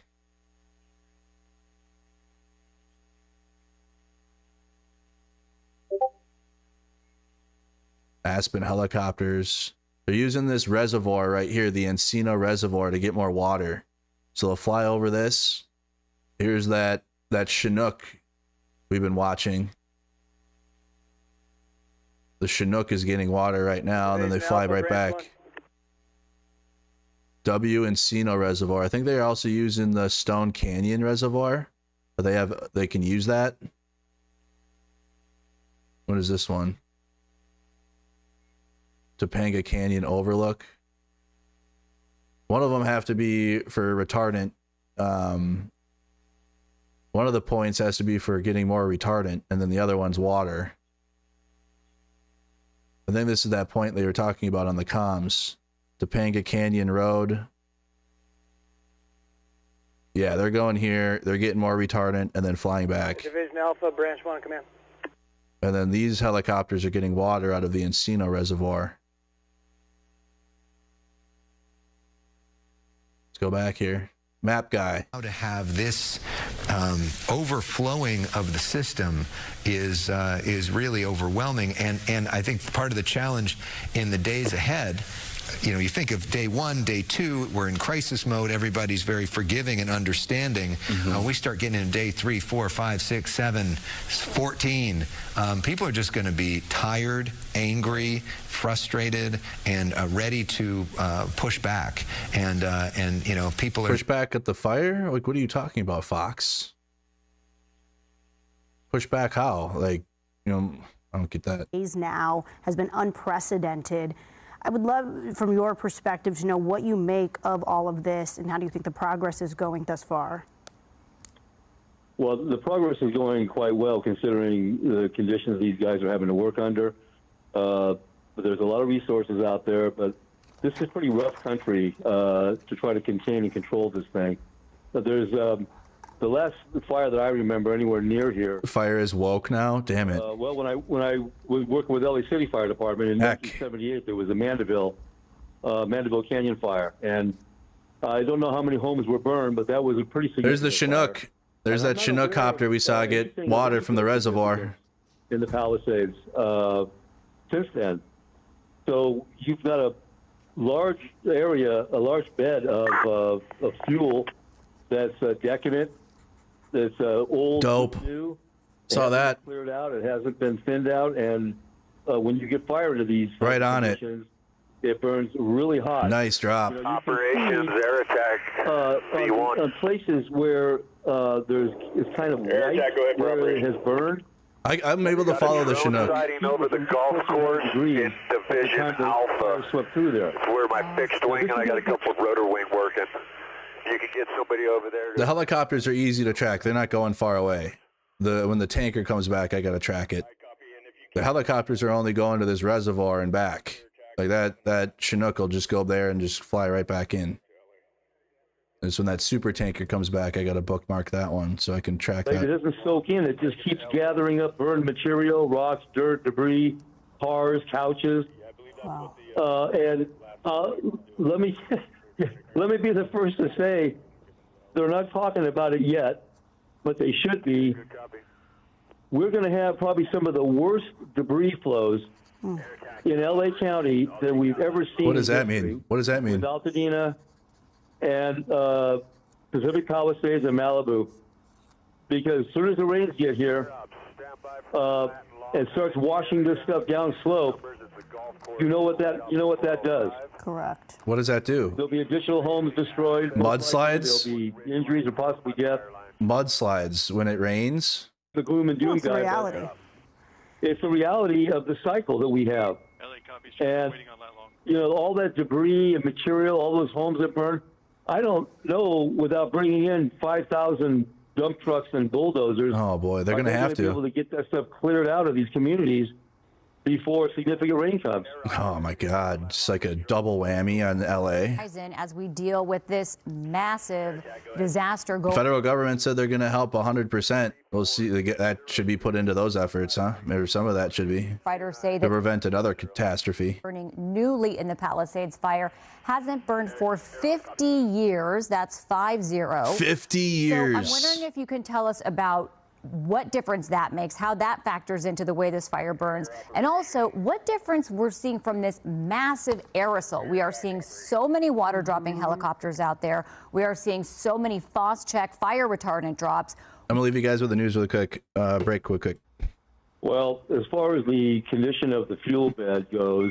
Aspen helicopters. They're using this reservoir right here, the Encino Reservoir, to get more water. So they'll fly over this. Here's that Chinook we've been watching. The Chinook is getting water right now, and then they fly right back. W Encino Reservoir. I think they're also using the Stone Canyon Reservoir. But they can use that. What is this one? Topanga Canyon Overlook. One of them have to be for retardant. One of the points has to be for getting more retardant, and then the other one's water. I think this is that point they were talking about on the comms. Topanga Canyon Road. Yeah, they're going here. They're getting more retardant and then flying back. Division Alpha, Branch 1, command. And then these helicopters are getting water out of the Encino Reservoir. Let's go back here. Map guy. How to have this overflowing of the system is really overwhelming, and I think part of the challenge in the days ahead. You know, you think of day 1, day 2, we're in crisis mode, everybody's very forgiving and understanding. We start getting into day 3, 4, 5, 6, 7, 14. People are just going to be tired, angry, frustrated, and ready to push back. And you know, people are... Push back at the fire? Like, what are you talking about, Fox? Push back how? Like, you know, I don't get that. Now has been unprecedented. I would love, from your perspective, to know what you make of all of this and how do you think the progress is going thus far? Well, the progress is going quite well considering the conditions these guys are having to work under. But there's a lot of resources out there, but this is pretty rough country to try to contain and control this thing. But there's the last fire that I remember anywhere near here. The fire is woke now? Damn it. Well, when I was working with LA City Fire Department in 1978, there was a Mandeville Canyon fire. And I don't know how many homes were burned, but that was a pretty significant There's the Chinook. Fire. There's that Chinook copter we saw get water from the reservoir. In the Palisades since then. So you've got a large area, a large bed of fuel that's decadent. It's old, dope. New. Saw that. Cleared out. It hasn't been thinned out, and when you get fire into these right on it, it burns really hot. Nice drop. You know, Operations Air Attack V1 on places where it's kind of Air light Attack, go ahead, where it has burned. I'm able to follow the Chinook. Sighting over the golf course in Division Alpha. Swept through there. It's where my fixed wing, and I got a couple of rotor wing working. You could get somebody over there. The helicopters are easy to track. They're not going far away. when the tanker comes back, I got to track it. The helicopters are only going to this reservoir and back. Like that Chinook will just go up there and just fly right back in. And so when that super tanker comes back, I got to bookmark that one so I can track that. It doesn't soak in. It just keeps gathering up burned material, rocks, dirt, debris, cars, couches. Wow. Let me be the first to say they're not talking about it yet, but they should be. We're going to have probably some of the worst debris flows in LA County that we've ever seen. What does that mean? What does that mean? With Altadena and Pacific Palisades and Malibu, because as soon as the rains get here and starts washing this stuff down slope, you know what that does. Correct. What does that do? There'll be additional homes destroyed. Mudslides? There'll be injuries or possibly death. Mudslides when it rains? The gloom and doom It's the guy. reality. It's the reality of the cycle that we have. And, you know, all that debris and material, all those homes that burn, I don't know without bringing in 5,000 dump trucks and bulldozers. Oh, boy, they're going to have to. Be able to get that stuff cleared out of these communities before significant rain comes. Oh, my God. It's like a double whammy on LA. As we deal with this massive disaster The going. federal government said they're going to help 100%. We'll see. That should be put into those efforts, huh? Maybe some of that should be. Fighters say To that prevent another catastrophe. burning newly in the Palisades fire hasn't burned for 50 years. That's 50. 50 years. So I'm wondering if you can tell us about what difference that makes, how that factors into the way this fire burns, and also what difference we're seeing from this massive aerosol. We are seeing so many water dropping helicopters out there. We are seeing so many FOSS-check fire retardant drops. I'm going to leave you guys with the news really quick. Break quick. Well, as far as the condition of the fuel bed goes,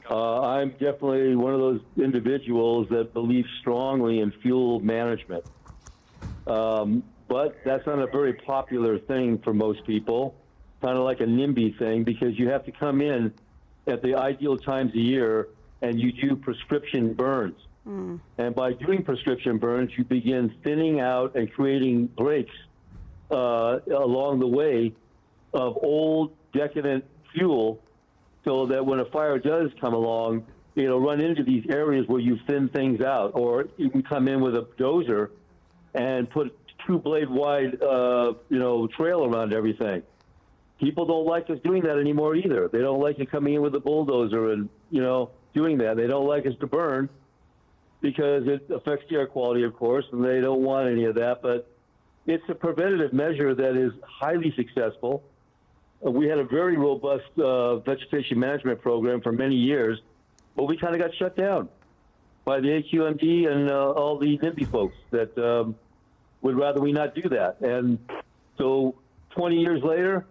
I'm definitely one of those individuals that believe strongly in fuel management. But that's not a very popular thing for most people, kind of like a NIMBY thing, because you have to come in at the ideal times of year and you do prescription burns. And by doing prescription burns, you begin thinning out and creating breaks along the way of old, decadent fuel, so that when a fire does come along, it'll run into these areas where you thin things out, or you can come in with a dozer and put 2-blade wide, trail around everything. People don't like us doing that anymore either. They don't like you coming in with a bulldozer and, doing that. They don't like us to burn because it affects the air quality, of course, and they don't want any of that. But it's a preventative measure that is highly successful. We had a very robust vegetation management program for many years, but we kind of got shut down by the AQMD and all the NIMBY folks that would rather we not do that. And so 20 years later,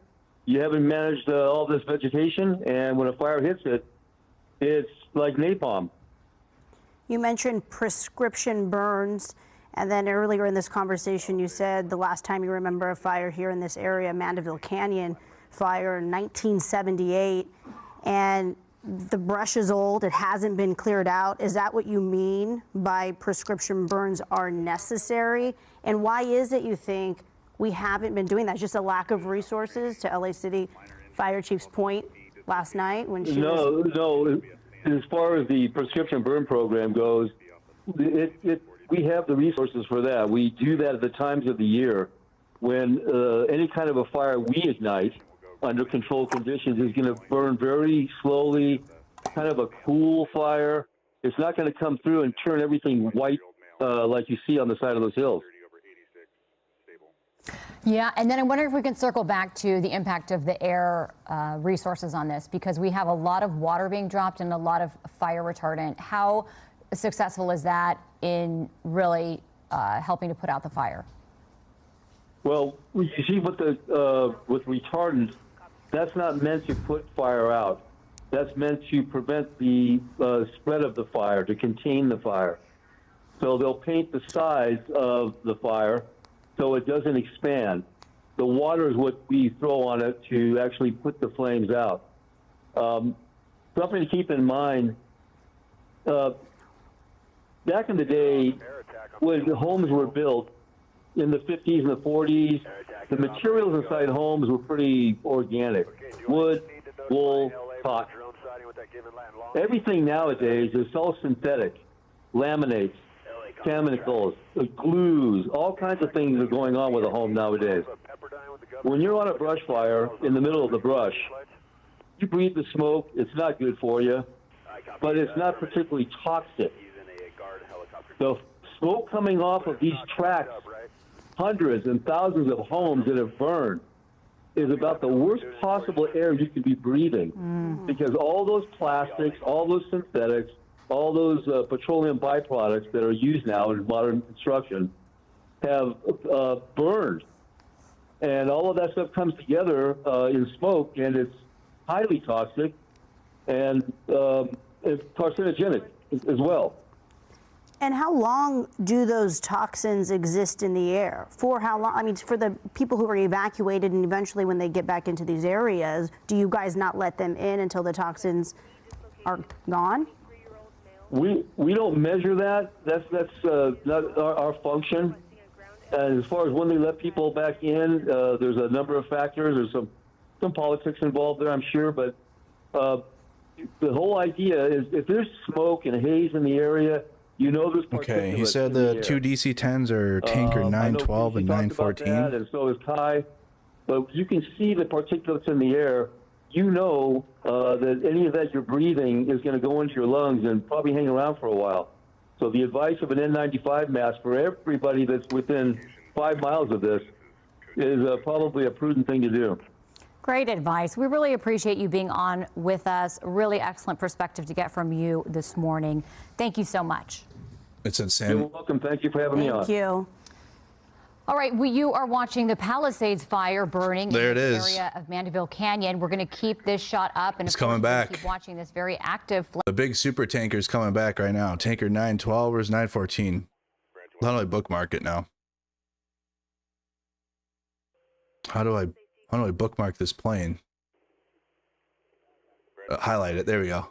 you haven't managed all this vegetation, and when a fire hits it, it's like napalm. You mentioned prescription burns, and then earlier in this conversation, you said the last time you remember a fire here in this area, Mandeville Canyon fire in 1978, and the brush is old, it hasn't been cleared out. Is that what you mean by prescription burns are necessary? And why is it you think we haven't been doing that? Just a lack of resources, to LA City Fire Chief's point last night when she was... No. As far as the prescription burn program goes, we have the resources for that. We do that at the times of the year when any kind of a fire we ignite under controlled conditions is going to burn very slowly, kind of a cool fire. It's not going to come through and turn everything white like you see on the side of those hills. Yeah, and then I wonder if we can circle back to the impact of the air resources on this, because we have a lot of water being dropped and a lot of fire retardant. How successful is that in really helping to put out the fire? Well, you see with retardant, that's not meant to put fire out. That's meant to prevent the spread of the fire, to contain the fire. So they'll paint the sides of the fire so it doesn't expand. The water is what we throw on it to actually put the flames out. Something to keep in mind, back in the day when the homes were built, in the 50s and the 40s, the materials inside homes were pretty organic. Wood, wool, cotton. Everything nowadays is all synthetic. Laminates, chemicals, glues, all kinds of things are going on with a home nowadays. When you're on a brush fire in the middle of the brush, you breathe the smoke. It's not good for you, but it's not particularly toxic. The smoke coming off of these tracks, hundreds and thousands of homes that have burned, is about the worst possible air you could be breathing, because all those plastics, all those synthetics, all those petroleum byproducts that are used now in modern construction have burned. And all of that stuff comes together in smoke, and it's highly toxic and it's carcinogenic as well. And how long do those toxins exist in the air? For how long? I mean, for the people who are evacuated and eventually when they get back into these areas, do you guys not let them in until the toxins are gone? We don't measure that. That's not our function. And as far as when they let people back in, there's a number of factors. There's some politics involved there, I'm sure. But the whole idea is if there's smoke and haze in the area, you know there's particulates. Okay, he said the two DC-10s are Tanker 912 and 914. And so is Kai. But you can see the particulates in the air. You know that any of that you're breathing is going to go into your lungs and probably hang around for a while. So the advice of an N95 mask for everybody that's within 5 miles of this is probably a prudent thing to do. Great advice. We really appreciate you being on with us. Really excellent perspective to get from you this morning. Thank you so much. It's insane. You're welcome. Thank you for having me on. Thank you. All right, you are watching the Palisades fire burning there in it the is. area of Mandeville Canyon. We're going to keep this shot up, and it's coming back. Keep watching this very active. The big super tanker is coming back right now. Tanker 912 or 914. How do I bookmark it now? How do I bookmark this plane? Highlight it. There we go.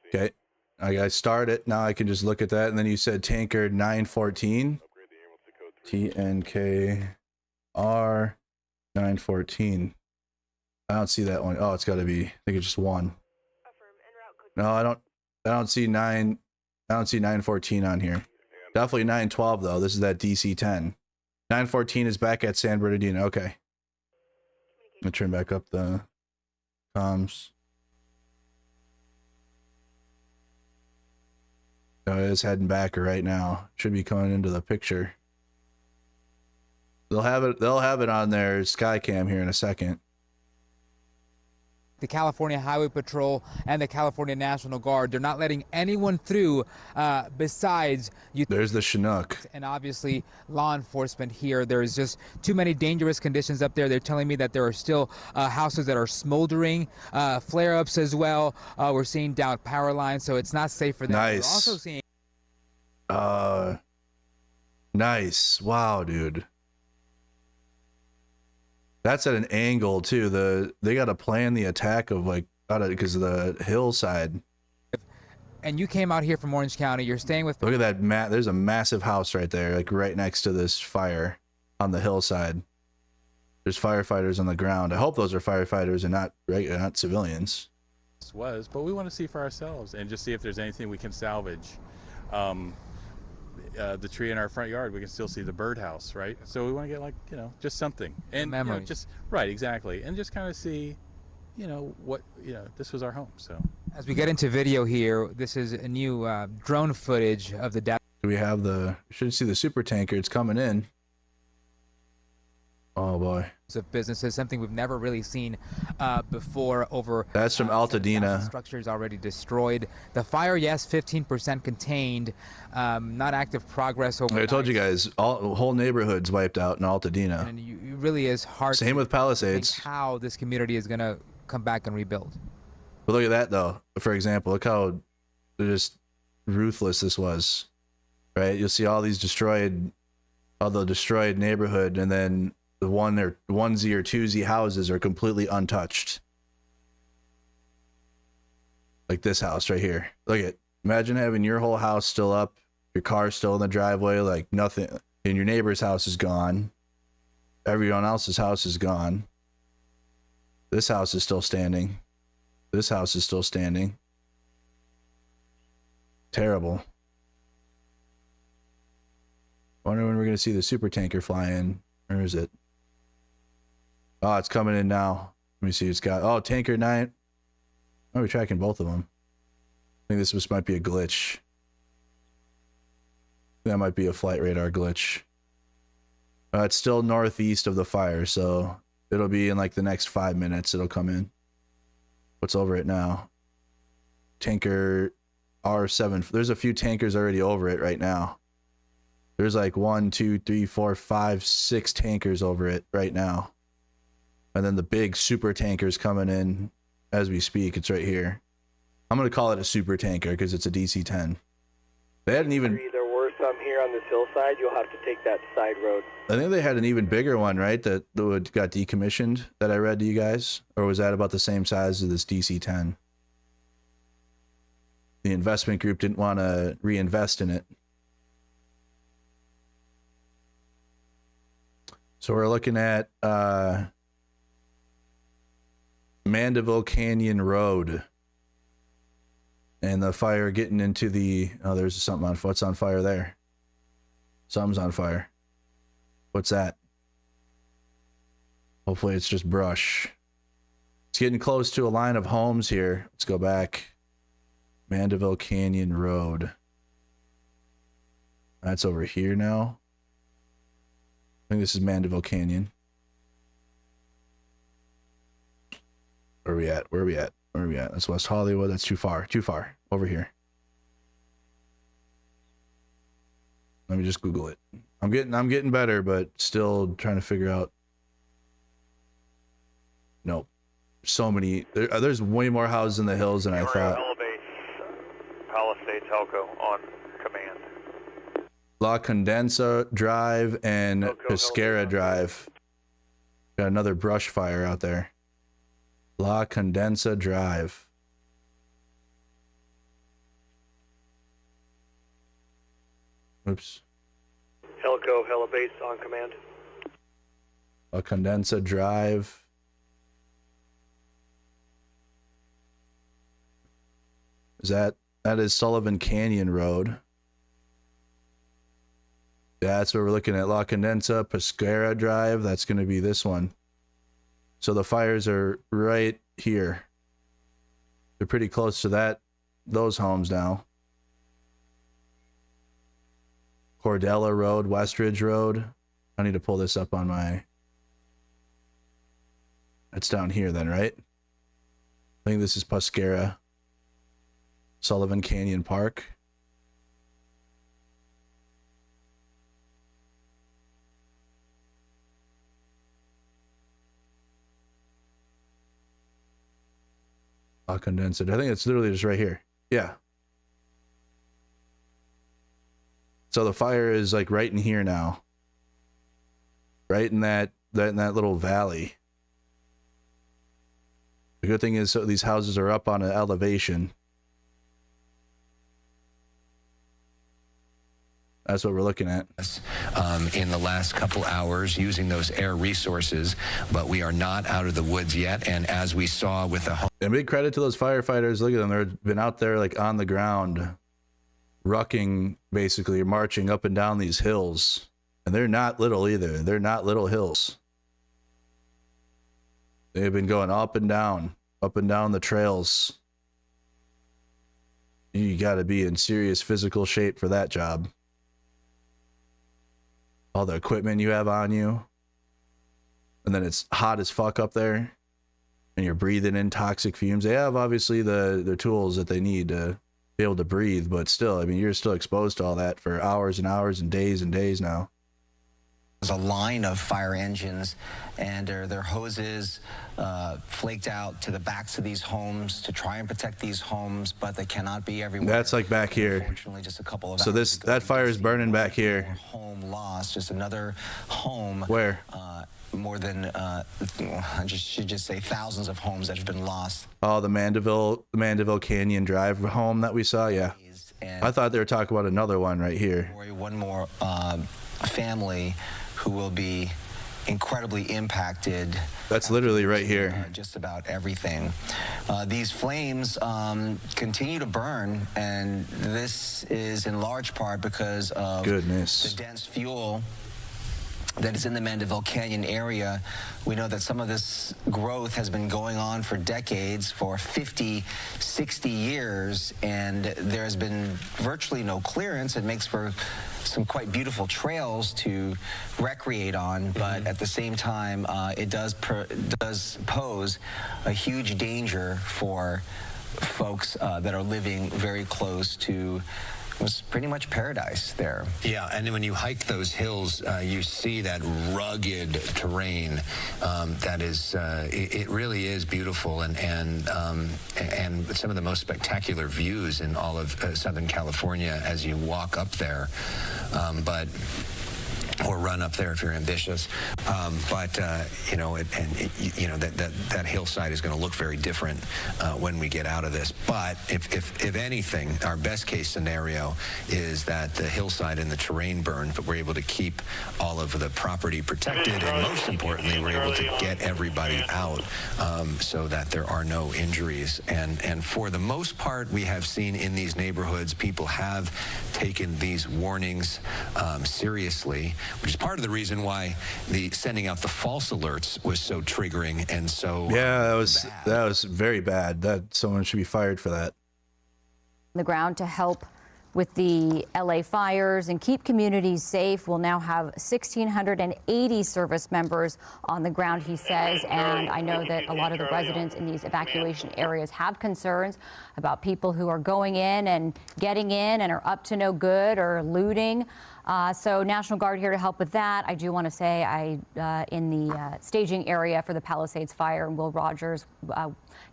Okay. I start it. Now I can just look at that. And then you said Tanker 914. TNKR 914. I don't see that one. Oh, it's got to be. I think it's just one. No, I don't see 914 on here. Definitely 912 though. This is that DC-10. 914 is back at San Bernardino. Okay. I'm gonna turn back up the comms. Oh, it is heading back right now. Should be coming into the picture. They'll have it on their Skycam here in a second. The California Highway Patrol and the California National Guard, they're not letting anyone through besides you. There's the Chinook. And obviously law enforcement here. There's just too many dangerous conditions up there. They're telling me that there are still houses that are smoldering, flare-ups as well. We're seeing down power lines, so it's not safe for them. Nice. We're also seeing nice. Wow, dude. That's at an angle too. They got to plan the attack of because of the hillside. And you came out here from Orange County. You're staying with. Look at that. There's a massive house right there, like right next to this fire on the hillside. There's firefighters on the ground. I hope those are firefighters and not civilians. But we want to see for ourselves and just see if there's anything we can salvage. The tree in our front yard, we can still see the birdhouse, right? So we want to get just something, and just right, exactly, and just kind of see, what this was our home. So as we get into video here, this is a new drone footage of the. We have you should see the super tanker. It's coming in. Oh boy. Of businesses, something we've never really seen before. That's from Altadena. Structures already destroyed. The fire, yes, 15% contained. Not active progress over. I told you guys, whole neighborhoods wiped out in Altadena. And it really is hard. Same with Palisades. Think how this community is gonna come back and rebuild. But look at that though. For example, look how just ruthless this was. Right? You'll see all the destroyed neighborhood, and then the onesie or twosie houses are completely untouched. Like this house right here. Look at, imagine having your whole house still up, your car still in the driveway, like nothing. And your neighbor's house is gone. Everyone else's house is gone. This house is still standing. This house is still standing. Terrible. Wonder when we're going to see the super tanker fly in. Where is it? Oh, it's coming in now. Let me see. It's got, oh, tanker 9. Oh, we're tracking both of them. I think this might be a glitch. That might be a flight radar glitch. It's still northeast of the fire, so it'll be in like the next 5 minutes. It'll come in. What's over it now? Tanker R7. There's a few tankers already over it right now. There's like 1, 2, 3, 4, 5, 6 tankers over it right now. And then the big super tankers coming in as we speak. It's right here. I'm going to call it a super tanker because it's a DC-10. They hadn't even... There were some here on this hillside. You'll have to take that side road. I think they had an even bigger one, right? That got decommissioned that I read to you guys? Or was that about the same size as this DC-10? The investment group didn't want to reinvest in it. So we're looking at Mandeville Canyon Road. And the fire getting into the... Oh, there's something on... What's on fire there? Something's on fire. What's that? Hopefully it's just brush. It's getting close to a line of homes here. Let's go back. Mandeville Canyon Road. That's over here now. I think this is Mandeville Canyon. Where are we at? Where are we at? Where are we at? That's West Hollywood. That's too far. Too far. Over here. Let me just Google it. I'm getting better, but still trying to figure out. Nope. So many. There's way more houses in the hills than I thought. Palisades, Helco on command. La Condensa Drive and Pescara Drive. Got another brush fire out there. La Condensa Drive. Oops. Helco, Helibase on command. La Condensa Drive. That is Sullivan Canyon Road. That's what we're looking at. La Condensa, Pescara Drive. That's going to be this one. So the fires are right here. They're pretty close to those homes now. Cordella Road, Westridge Road. I need to pull this up on my... That's down here then, right? I think this is Pescara. Sullivan Canyon Park. I'll condense it. I think it's literally just right here. Yeah. So the fire is like right in here now. Right in that little valley. The good thing is, so these houses are up on an elevation. That's what we're looking at. In the last couple hours using those air resources, but we are not out of the woods yet. And as we saw with the home... And big credit to those firefighters. Look at them. They've been out there like on the ground, rucking, basically marching up and down these hills. And they're not little either. They're not little hills. They've been going up and down the trails. You got to be in serious physical shape for that job. All the equipment you have on you. And then it's hot as fuck up there. And you're breathing in toxic fumes. They have obviously the tools that they need to be able to breathe. But still, I mean, you're still exposed to all that for hours and hours and days now. There's a line of fire engines and their hoses flaked out to the backs of these homes to try and protect these homes, but they cannot be everywhere. That's like back here. Unfortunately, just a couple of so that fire is burning back here. Home lost, just another home. Where? More than I should just say thousands of homes that have been lost. Oh, the Mandeville Canyon Drive home that we saw, yeah. And I thought they were talking about another one right here. One more family who will be incredibly impacted. That's literally right here. Just about everything. These flames continue to burn, and this is in large part because of the dense fuel that is in the Mandeville Canyon area. We know that some of this growth has been going on for decades, for 50, 60 years, and there has been virtually no clearance. It makes for some quite beautiful trails to recreate on, but at the same time, it does pose a huge danger for folks that are living very close to was pretty much paradise there. Yeah, and when you hike those hills, you see that rugged terrain. That is, it really is beautiful, and some of the most spectacular views in all of Southern California as you walk up there. Or run up there if you're ambitious, you know, that hillside is going to look very different when we get out of this. But if anything, our best case scenario is that the hillside and the terrain burn, but we're able to keep all of the property protected, and most importantly, we're able to get everybody out so that there are no injuries. And for the most part, we have seen in these neighborhoods, people have taken these warnings seriously, which is part of the reason why the sending out the false alerts was so triggering and so that was very bad. That someone should be fired for that. The ground to help with the LA fires and keep communities safe. We'll now have 1,680 service members on the ground, he says. And I know that a lot of the residents in these evacuation areas have concerns about people who are going in and getting in and are up to no good or looting. So National Guard here to help with that. I do want to say in the staging area for the Palisades fire and Will Rogers,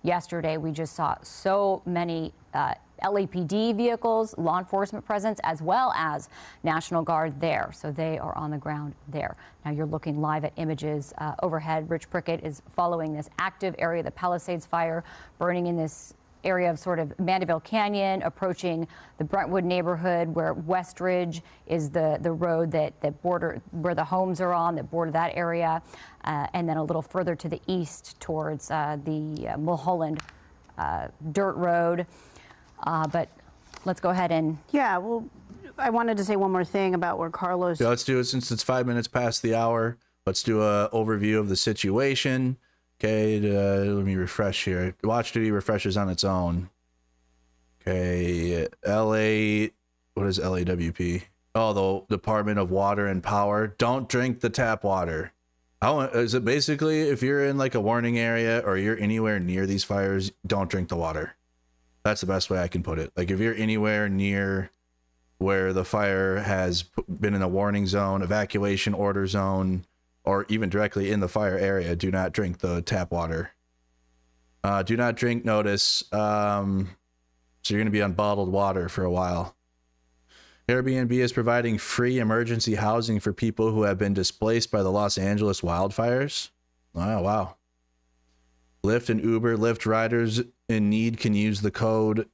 yesterday we just saw so many LAPD vehicles, law enforcement presence, as well as National Guard there. So they are on the ground there. Now you're looking live at images overhead. Rich Prickett is following this active area, the Palisades fire, burning in this area of sort of Mandeville Canyon, approaching the Brentwood neighborhood, where Westridge is the road that border where the homes are on, that border that area, and then a little further to the east towards the Mulholland dirt road. But let's go ahead and well, I wanted to say one more thing about where Carlos. Yeah, let's do it since it's 5 minutes past the hour. Let's do a overview of the situation. Okay, let me refresh here. Watch Duty refreshes on its own. Okay, LA, what is LAWP? Oh, the Department of Water and Power. Don't drink the tap water. Is it basically if you're in like a warning area or you're anywhere near these fires, don't drink the water? That's the best way I can put it. Like if you're anywhere near where the fire has been in a warning zone, evacuation order zone, or even directly in the fire area, do not drink the tap water. Do not drink notice. So you're going to be on bottled water for a while. Airbnb is providing free emergency housing for people who have been displaced by the Los Angeles wildfires. Oh, wow. Lyft and Uber. Lyft riders in need can use the code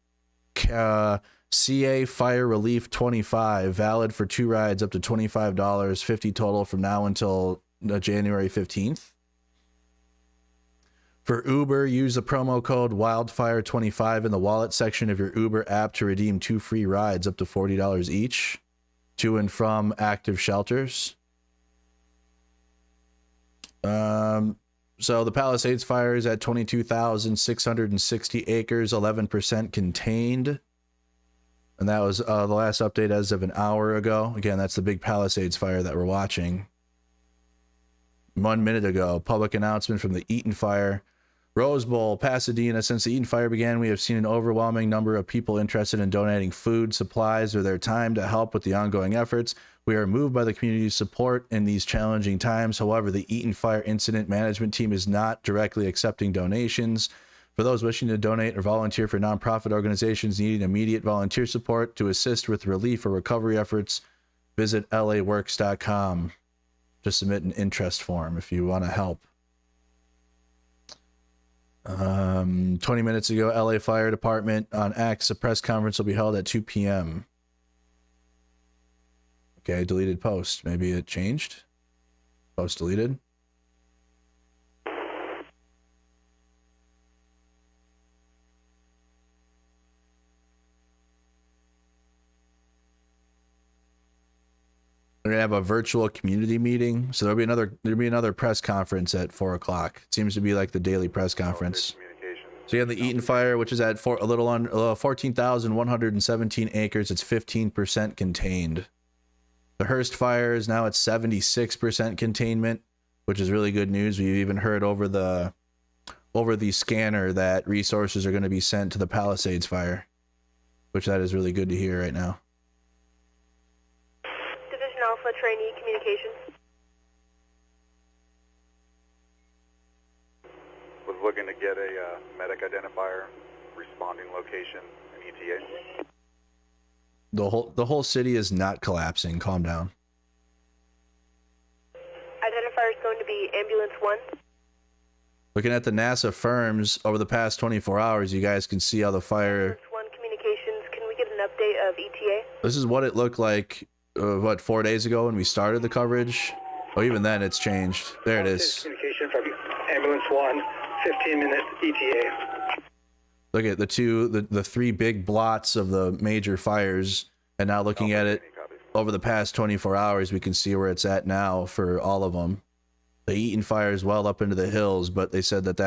CA Fire Relief 25, valid for 2 rides up to $25, $50 total from now until January 15th. For Uber, use the promo code Wildfire25 in the wallet section of your Uber app to redeem 2 free rides up to $40 each to and from active shelters. So the Palisades fire is at 22,660 acres, 11% contained. And that was the last update as of an hour ago. Again, that's the big Palisades fire that we're watching. 1 minute ago, public announcement from the Eaton fire. Rose Bowl, Pasadena. Since the Eaton fire began, we have seen an overwhelming number of people interested in donating food, supplies, or their time to help with the ongoing efforts. We are moved by the community's support in these challenging times. However, the Eaton fire incident management team is not directly accepting donations. For those wishing to donate or volunteer for nonprofit organizations needing immediate volunteer support to assist with relief or recovery efforts, visit laworks.com. Just submit an interest form if you want to help. 20 minutes ago, LA Fire Department on X, a press conference will be held at 2 p.m. Okay, deleted post. Maybe it changed. Post deleted. We're gonna have a virtual community meeting, so there'll be another press conference at 4 o'clock. It seems to be like the daily press conference. So you have the Eaton fire, which is at a little on 14,117 acres. It's 15% contained. The Hurst fire is now at 76% containment, which is really good news. We've even heard over the scanner that resources are going to be sent to the Palisades fire, which that is really good to hear right now. Alpha Trainee Communications. Was looking to get a medic identifier, responding location, and ETA. The whole city is not collapsing. Calm down. Identifier is going to be Ambulance 1. Looking at the NASA firms over the past 24 hours, you guys can see how the fire... Ambulance 1 Communications, can we get an update of ETA? This is what it looked like, 4 days ago when we started the coverage? Oh, even then it's changed. There it is. Communication from Ambulance 1, 15-minute ETA. Look at the three big blots of the major fires, and now looking at it over the past 24 hours, we can see where it's at now for all of them. The Eaton fire is well up into the hills, but they said that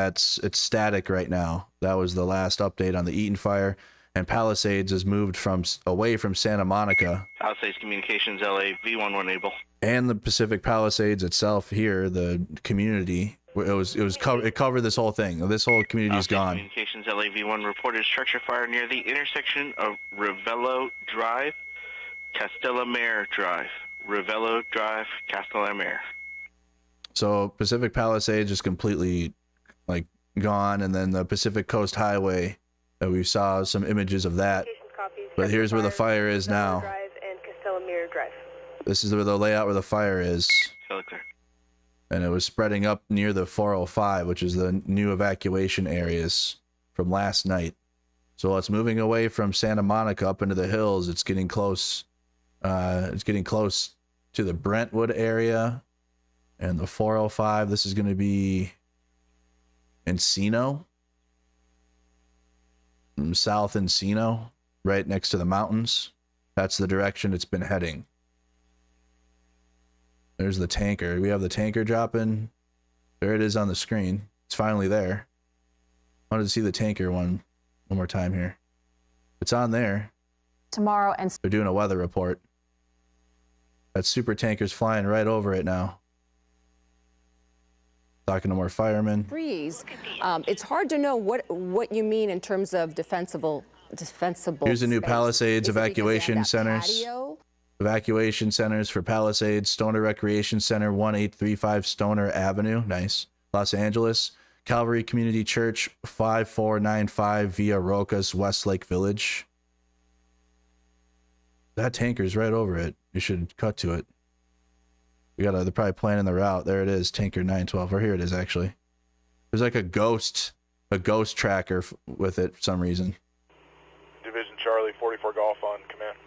it's static right now. That was the last update on the Eaton fire. And Palisades has moved away from Santa Monica. Palisades Communications, LA, V11 able. And the Pacific Palisades itself here, the community, it covered this whole thing. This whole community is gone. Communications, LA, V1 reported structure fire near the intersection of Ravello Drive, Castellamare Drive. Ravello Drive, Castellamare. So Pacific Palisades is completely gone, and then the Pacific Coast Highway. We saw some images of that, but here's where the fire is now. Drive and Castellamare Drive. This is where the layout where the fire is. And it was spreading up near the 405, which is the new evacuation areas from last night. So it's moving away from Santa Monica up into the hills. It's getting close. It's getting close to the Brentwood area and the 405. This is going to be Encino. South Encino, right next to the mountains. That's the direction it's been heading. There's the tanker. We have the tanker dropping. There it is on the screen. It's finally there. I wanted to see the tanker one more time here. It's on there. Tomorrow, and they're doing a weather report. That super tanker's flying right over it now. Talking to more firemen. Freeze. It's hard to know what you mean in terms of defensible. Here's the new space. Palisades Is it evacuation centers. patio? Evacuation centers for Palisades, Stoner Recreation Center, 1835 Stoner Avenue. Nice. Los Angeles. Calvary Community Church, 5495 Via Rocas, Westlake Village. That tanker's right over it. You should cut to it. They're probably planning the route. There it is, tanker 912. Or here it is, actually. There's like a ghost tracker with it for some reason. Division Charlie, 44 Golf on command.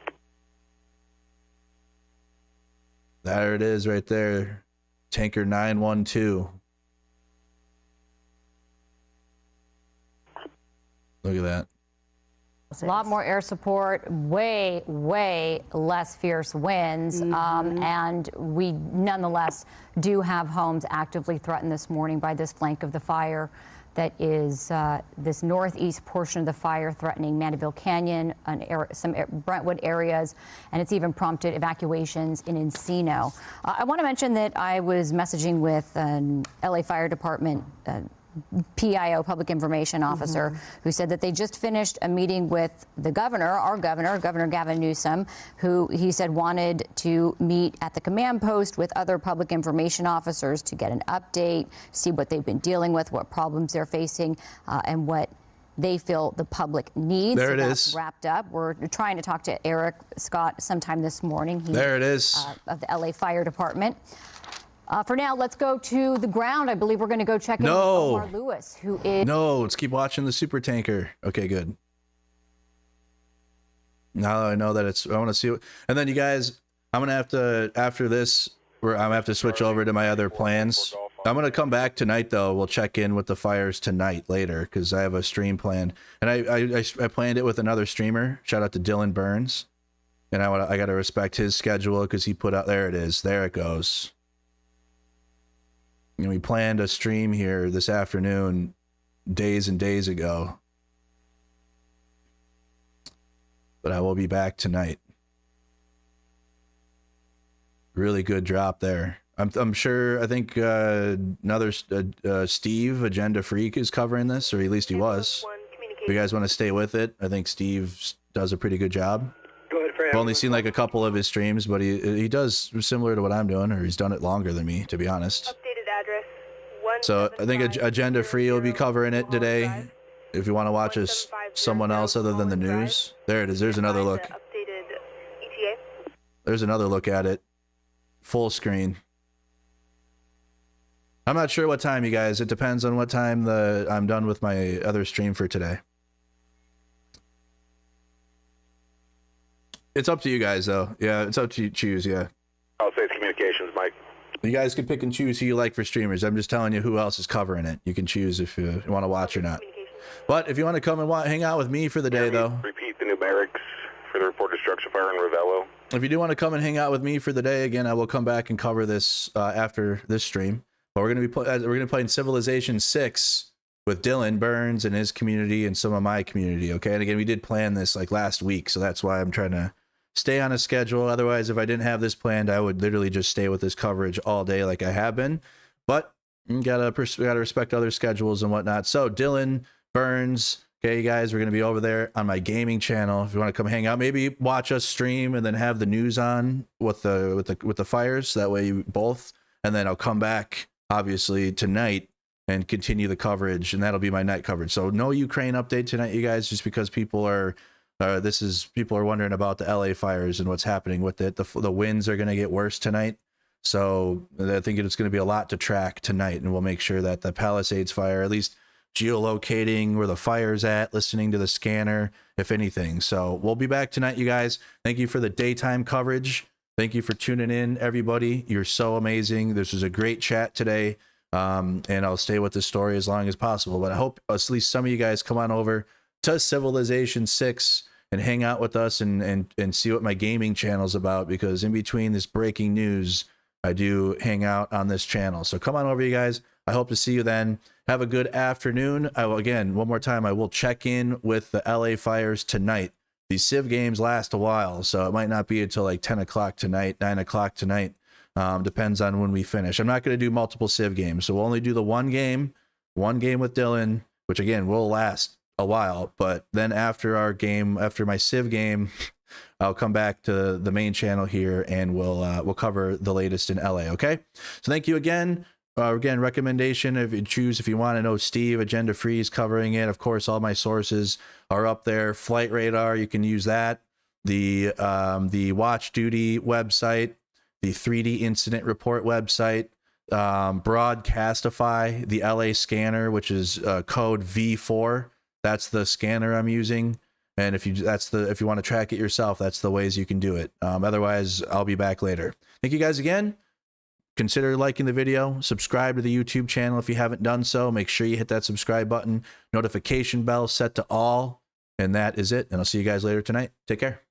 There it is right there. Tanker 912. Look at that. A lot more air support, way less fierce winds, and we nonetheless do have homes actively threatened this morning by this flank of the fire. That is this northeast portion of the fire threatening Mandeville Canyon, some Brentwood areas, and it's even prompted evacuations in Encino. I want to mention that I was messaging with an LA Fire Department PIO, Public Information Officer, who said that they just finished a meeting with the our Governor Gavin Newsom, who he said wanted to meet at the command post with other public information officers to get an update, see what they've been dealing with, what problems they're facing, and what they feel the public needs. There it is. Wrapped up. We're trying to talk to Eric Scott sometime this morning. There it is. Of the LA Fire Department. For now, let's go to the ground. I believe we're going to go check in with Omar Lewis, who is... No, let's keep watching the super tanker. Okay, good. Now that I know that it's... I want to see... And then you guys, I'm going to have to... After this, I'm going to have to switch over to my other plans. I'm going to come back tonight, though. We'll check in with the fires tonight later, because I have a stream planned. And I planned it with another streamer. Shout out to Dylan Burns. And I got to respect his schedule, because he put out... There it is. There it goes. And we planned a stream here this afternoon days and days ago. But I will be back tonight. Really good drop there. I'm sure, I think another Steve, Agenda Freak, is covering this, or at least he was. If you guys want to stay with it, I think Steve does a pretty good job. I've only seen like a couple of his streams, but he does similar to what I'm doing, or he's done it longer than me, to be honest. Updated address. So I think Agenda Free will be covering it today. If you want to watch someone else other than the news. There it is. There's another look. Updated ETA. There's another look at it. Full screen. I'm not sure what time, you guys. It depends on what time I'm done with my other stream for today. It's up to you guys, though. Yeah, it's up to you. Choose, yeah. Palisades Communications, Mike. You guys can pick and choose who you like for streamers. I'm just telling you who else is covering it. You can choose if you want to watch or not. But if you want to come and hang out with me for the day, though. Repeat the numerics for the reported structure fire in Ravello. If you do want to come and hang out with me for the day, again, I will come back and cover this after this stream. But we're going to be playing Civilization 6 with Dylan Burns and his community and some of my community, okay? And again, we did plan this like last week, so that's why I'm trying to stay on a schedule. Otherwise, if I didn't have this planned, I would literally just stay with this coverage all day like I have been. But you gotta respect other schedules and whatnot. So Dylan Burns, okay, you guys, we're gonna be over there on my gaming channel. If you want to come hang out, maybe watch us stream and then have the news on with the fires. That way you both, and then I'll come back obviously tonight and continue the coverage, and that'll be my night coverage. So no Ukraine update tonight, you guys, just because people are wondering about the LA fires and what's happening with it. The winds are going to get worse tonight. So I think it's going to be a lot to track tonight, and we'll make sure that the Palisades fire, at least geolocating where the fire's at, listening to the scanner, if anything. So we'll be back tonight, you guys. Thank you for the daytime coverage. Thank you for tuning in, everybody. You're so amazing. This was a great chat today. And I'll stay with the story as long as possible. But I hope at least some of you guys come on over to Civilization 6 and hang out with us and see what my gaming channel's about, because in between this breaking news, I do hang out on this channel. So come on over, you guys. I hope to see you then. Have a good afternoon. I will, again, one more time, I will check in with the LA fires tonight. These Civ games last a while, so it might not be until like 10 o'clock tonight, 9 o'clock tonight. Depends on when we finish. I'm not going to do multiple Civ games, so we'll only do the one game with Dylan, which again will last a while. But then after my Civ game, I'll come back to the main channel here and we'll cover the latest in LA. Okay, so thank you again. Again, recommendation if you want to know Steve, Agenda Free is covering it. Of course, all my sources are up there. Flight Radar, you can use that. The Watch Duty website, the 3D Incident Report website, Broadcastify, the LA scanner, which is code V4. That's the scanner I'm using. And if you want to track it yourself, that's the ways you can do it. Otherwise, I'll be back later. Thank you guys again. Consider liking the video, subscribe to the YouTube channel if you haven't done so. Make sure you hit that subscribe button, notification bell set to all, and that is it. And I'll see you guys later tonight. Take care.